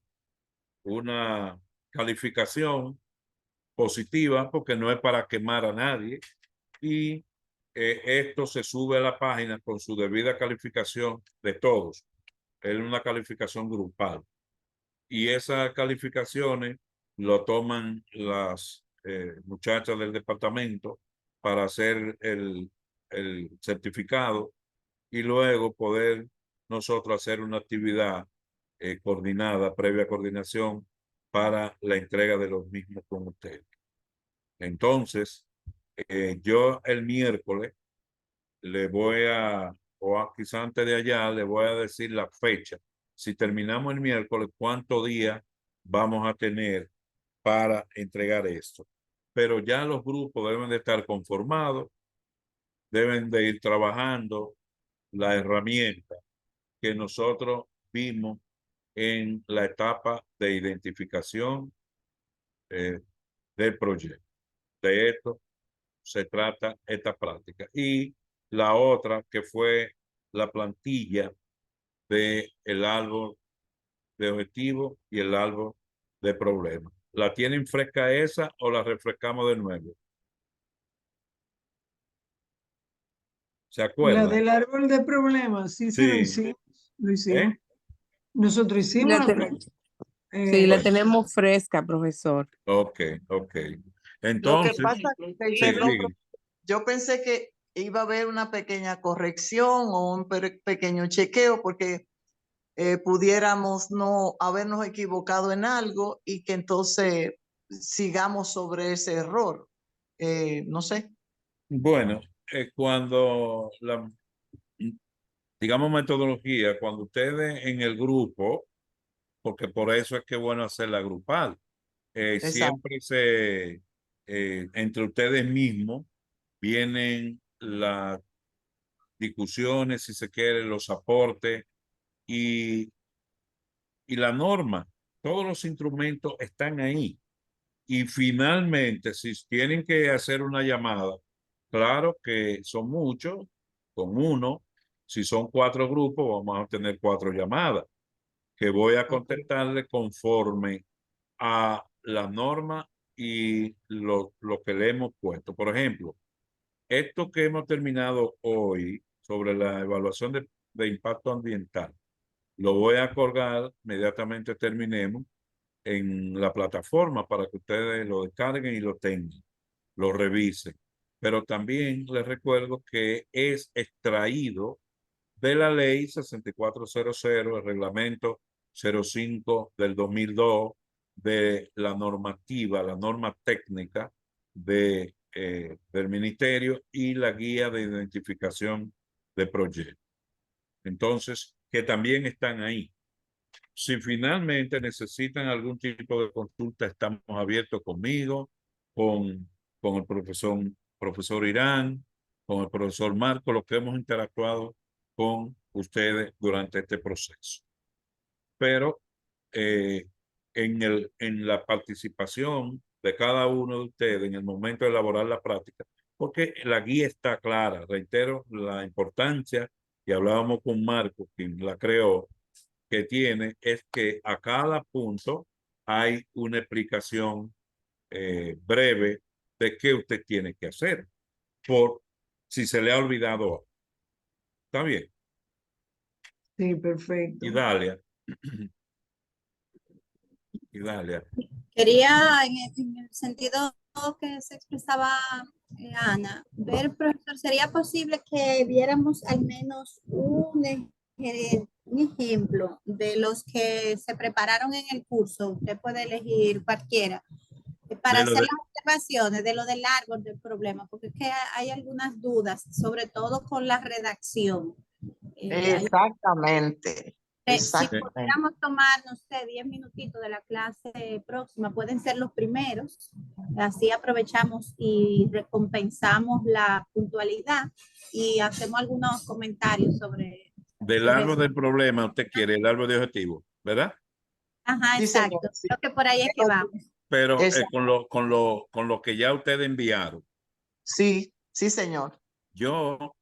calificación positiva porque no es para quemar a nadie y esto se sube a la página con su debida calificación de todos. Es una calificación grupal y esas calificaciones lo toman las muchachas del departamento para hacer el certificado y luego poder nosotros hacer una actividad coordinada, previa coordinación para la entrega de los mismos con ustedes. Entonces, yo el miércoles le voy o quizá antes de allá, le voy a decir la fecha. Si terminamos el miércoles, ¿cuántos días vamos a tener para entregar esto? Pero ya los grupos deben de estar conformados, deben de ir trabajando la herramienta que nosotros vimos en la etapa de identificación del proyecto. De esto se trata esta práctica. Y la otra que fue la plantilla de el árbol de objetivo y el árbol de problema. ¿La tienen fresca esa o la refrescamos de nuevo? ¿Se La acuerdan? del árbol de problemas, sí, sí, Sí. lo hicimos. ¿Eh? Nosotros hicimos La la ten- eh, Sí, la Bueno, tenemos fresca, profesor. ok, ok. Lo que Entonces, pasa, sí, perdón, sí. yo pensé que iba a haber una pequeña corrección o un pequeño chequeo porque pudiéramos no habernos equivocado en algo y que entonces sigamos sobre ese error. No sé. Bueno, cuando la, digamos, metodología, cuando ustedes en el grupo, porque por eso es que es bueno hacer la grupal, Exacto. siempre entre ustedes mismos vienen las discusiones, si se quiere, los aportes y, y la norma. Todos los instrumentos están ahí. Y finalmente, si tienen que hacer una llamada, claro que son muchos, con uno. Si son 4 grupos, vamos a tener 4 llamadas que voy a contestarle conforme a la norma y lo que le hemos puesto. Por ejemplo, esto que hemos terminado hoy sobre la evaluación de impacto ambiental, lo voy a colgar inmediatamente terminemos en la plataforma para que ustedes lo descarguen y lo tengan, lo revisen. Pero también les recuerdo que es extraído de la ley 6400, el reglamento 05 del 2002, de la normativa, la norma técnica del ministerio y la guía de identificación de proyectos. Entonces, que también están ahí. Si finalmente necesitan algún tipo de consulta, estamos abiertos conmigo, con el profesor Irán, con el profesor Marco, los que hemos interactuado con ustedes durante este proceso. Pero en la participación de cada uno de ustedes en el momento de elaborar la práctica, porque la guía está clara, reitero la importancia, y hablábamos con Marco, quien la creó, que tiene es que a cada punto hay una explicación breve de qué usted tiene que hacer, por si se le ha olvidado algo. ¿Está bien? sí, perfecto. Idalia. Idalia. Quería, en el sentido que se expresaba Ana, ver, profesor, ¿sería posible que viéramos al menos un ejemplo de los que se prepararon en el curso? Usted puede elegir cualquiera para hacer las observaciones de lo del árbol del problema, porque es que hay algunas dudas, sobre todo con la redacción. Exactamente. Si Exactamente. pudiéramos tomar, no sé, 10 minutitos de la clase próxima, pueden ser los primeros, así aprovechamos y recompensamos la puntualidad y hacemos algunos comentarios sobre... Del árbol del problema, usted quiere el árbol de objetivo, ¿verdad? Ajá, Sí, exacto. señor, sí. Creo que por ahí es que vamos. Pero Exacto. con lo que ya ustedes enviaron. Sí, sí, señor. Yo,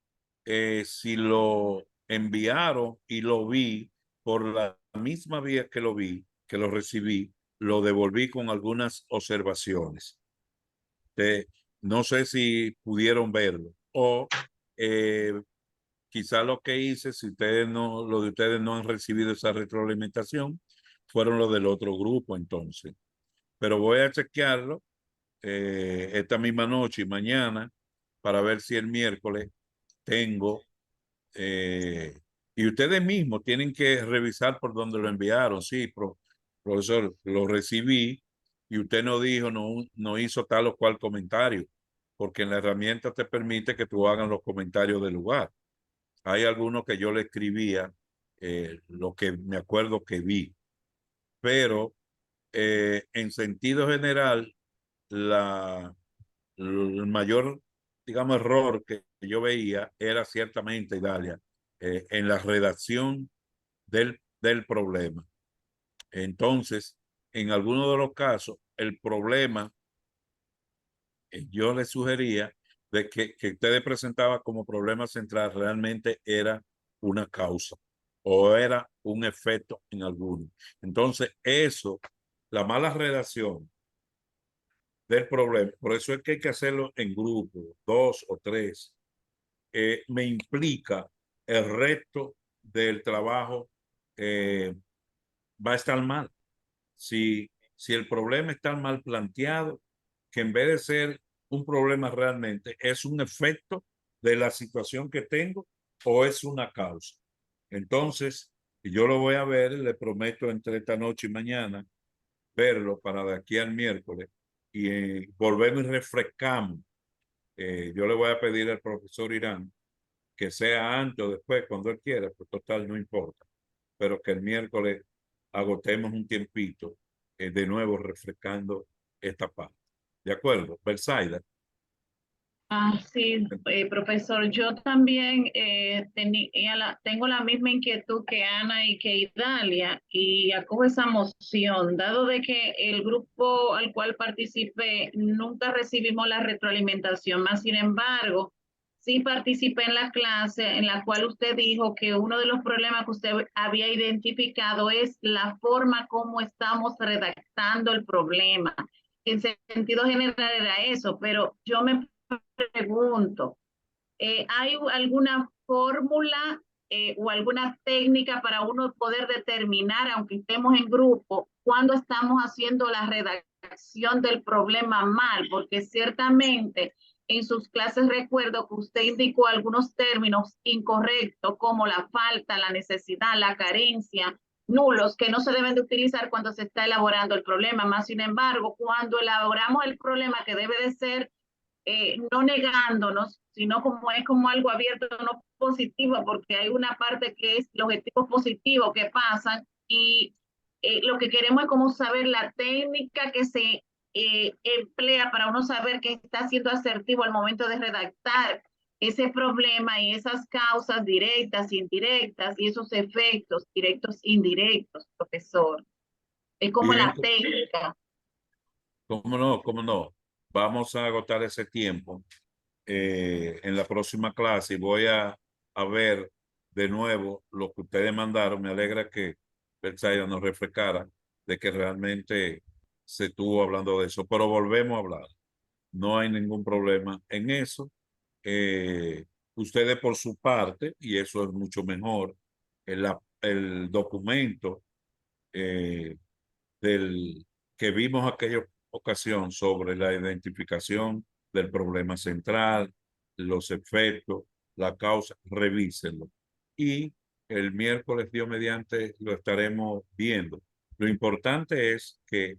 si lo enviaron y lo vi por la misma vía que lo vi, que lo recibí, lo devolví con algunas observaciones. No sé si pudieron verlo o quizá lo que hice, si ustedes no, lo de ustedes no han recibido esa retroalimentación, fueron los del otro grupo entonces. Pero voy a chequearlo esta misma noche y mañana para ver si el miércoles tengo, y ustedes mismos tienen que revisar por dónde lo enviaron. Sí, profesor, lo recibí y usted no dijo, no hizo tal o cual comentario, porque en la herramienta te permite que tú hagas los comentarios del lugar. Hay algunos que yo le escribía lo que me acuerdo que vi, pero en sentido general, el mayor, digamos, error que yo veía era ciertamente, Dalia, en la redacción del problema. Entonces, en algunos de los casos, el problema, yo le sugería de que ustedes presentaban como problema central realmente era una causa o era un efecto en alguno. Entonces, eso, la mala redacción del problema, por eso es que hay que hacerlo en grupo, 2 o 3, me implica el resto del trabajo va a estar mal. Si el problema está mal planteado, que en vez de ser un problema realmente, es un efecto de la situación que tengo o es una causa. Entonces, yo lo voy a ver, le prometo entre esta noche y mañana, verlo para de aquí al miércoles y volvemos y refrescamos. Yo le voy a pedir al profesor Irán que sea antes o después, cuando él quiera, pues total, no importa, pero que el miércoles agotemos un tiempito de nuevo refrescando esta parte. ¿De acuerdo? Versailles. Sí, profesor, yo también tengo la misma inquietud que Ana y que Idalia y acojo esa moción, dado de que el grupo al cual participé nunca recibimos la retroalimentación, más sin embargo, sí participé en la clase en la cual usted dijo que uno de los problemas que usted había identificado es la forma como estamos redactando el problema. En sentido general era eso, pero yo me pregunto, ¿hay alguna fórmula o alguna técnica para uno poder determinar, aunque estemos en grupo, cuando estamos haciendo la redacción del problema mal? Porque ciertamente en sus clases recuerdo que usted indicó algunos términos incorrectos como la falta, la necesidad, la carencia, nulos, que no se deben de utilizar cuando se está elaborando el problema. Más sin embargo, cuando elaboramos el problema, que debe de ser no negándonos, sino como es como algo abierto, no positivo, porque hay una parte que es los objetivos positivos que pasan y lo que queremos es como saber la técnica que se emplea para uno saber que está siendo asertivo al momento de redactar ese problema y esas causas directas, indirectas y esos efectos directos, indirectos, profesor. Es como Bien, la técnica. ¿cómo no? ¿Cómo no? Vamos a agotar ese tiempo en la próxima clase y voy a ver de nuevo lo que ustedes mandaron. Me alegra que Versailles nos refrescara de que realmente se estuvo hablando de eso, pero volvemos a hablar. No hay ningún problema en eso. Ustedes por su parte, y eso es mucho mejor, el documento del que vimos aquella ocasión sobre la identificación del problema central, los efectos, la causa, revísenlo. Y el miércoles, Dios mediante, lo estaremos viendo. Lo importante es que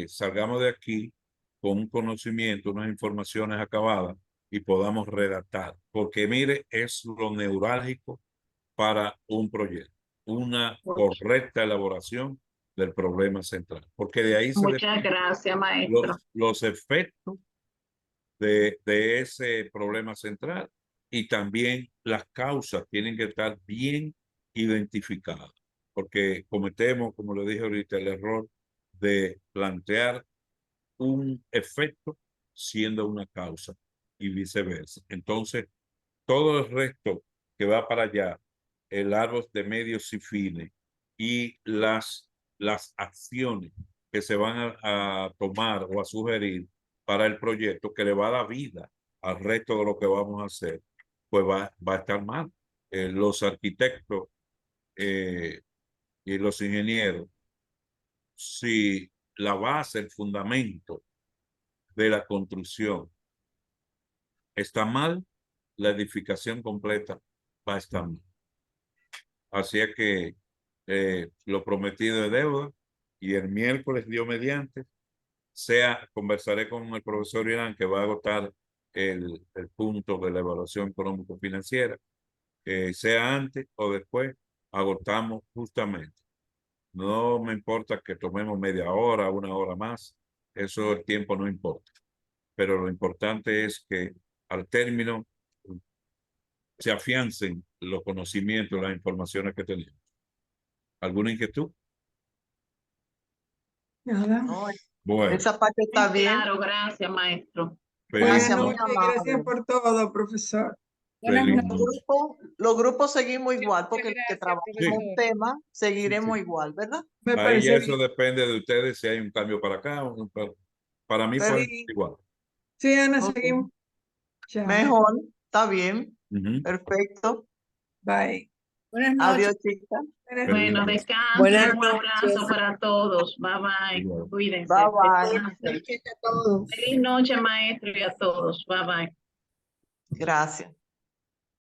salgamos de aquí con un conocimiento, unas informaciones acabadas y podamos redactar. Porque mire, es lo neurálgico para un proyecto, una correcta elaboración del problema central, porque de ahí se Muchas gracias, maestro. los efectos de ese problema central y también las causas tienen que estar bien identificadas, porque cometemos, como le dije ahorita, el error de plantear un efecto siendo una causa y viceversa. Entonces, todo el resto que va para allá, el árbol de medios y fines y las acciones que se van a tomar o a sugerir para el proyecto que le va a dar vida al resto de lo que vamos a hacer, pues va a estar mal. Los arquitectos y los ingenieros, si la base, el fundamento de la construcción está mal, la edificación completa va a estar mal. Así es que lo prometido es deuda y el miércoles, Dios mediante, conversaré con el profesor Irán que va a agotar el punto de la evaluación económico-financiera, sea antes o después, agotamos justamente. No me importa que tomemos media hora, una hora más, eso el tiempo no importa, pero lo importante es que al término se afiancen los conocimientos, las informaciones que tenemos. ¿Alguna inquietud? Nada. No, Bueno, esa parte está bien. Claro, gracias, maestro. Gracias, Buenas muy noches y amable. gracias por todo, profesor. Feliz noche. Los grupos seguimos igual, porque los que gracias, trabajan Sí. un tema seguiremos Sí. igual, ¿verdad? Me Ahí parece ya eso bien. depende de ustedes si hay un cambio para acá o para mí fue Sí. igual. Sí, Ana, Ok. seguimos. Chao. Mejor, está bien, Ujú. perfecto. Bye. Buenas noches. Adiós, chicas. Buenas Feliz Bueno, noche. descansen. Buenas Un abrazo noches. para todos. Bye bye. Igual. Cuídense. Bye bye. Descansen. Noches a todos. Feliz noche, maestro, y a todos. Bye bye. Gracias.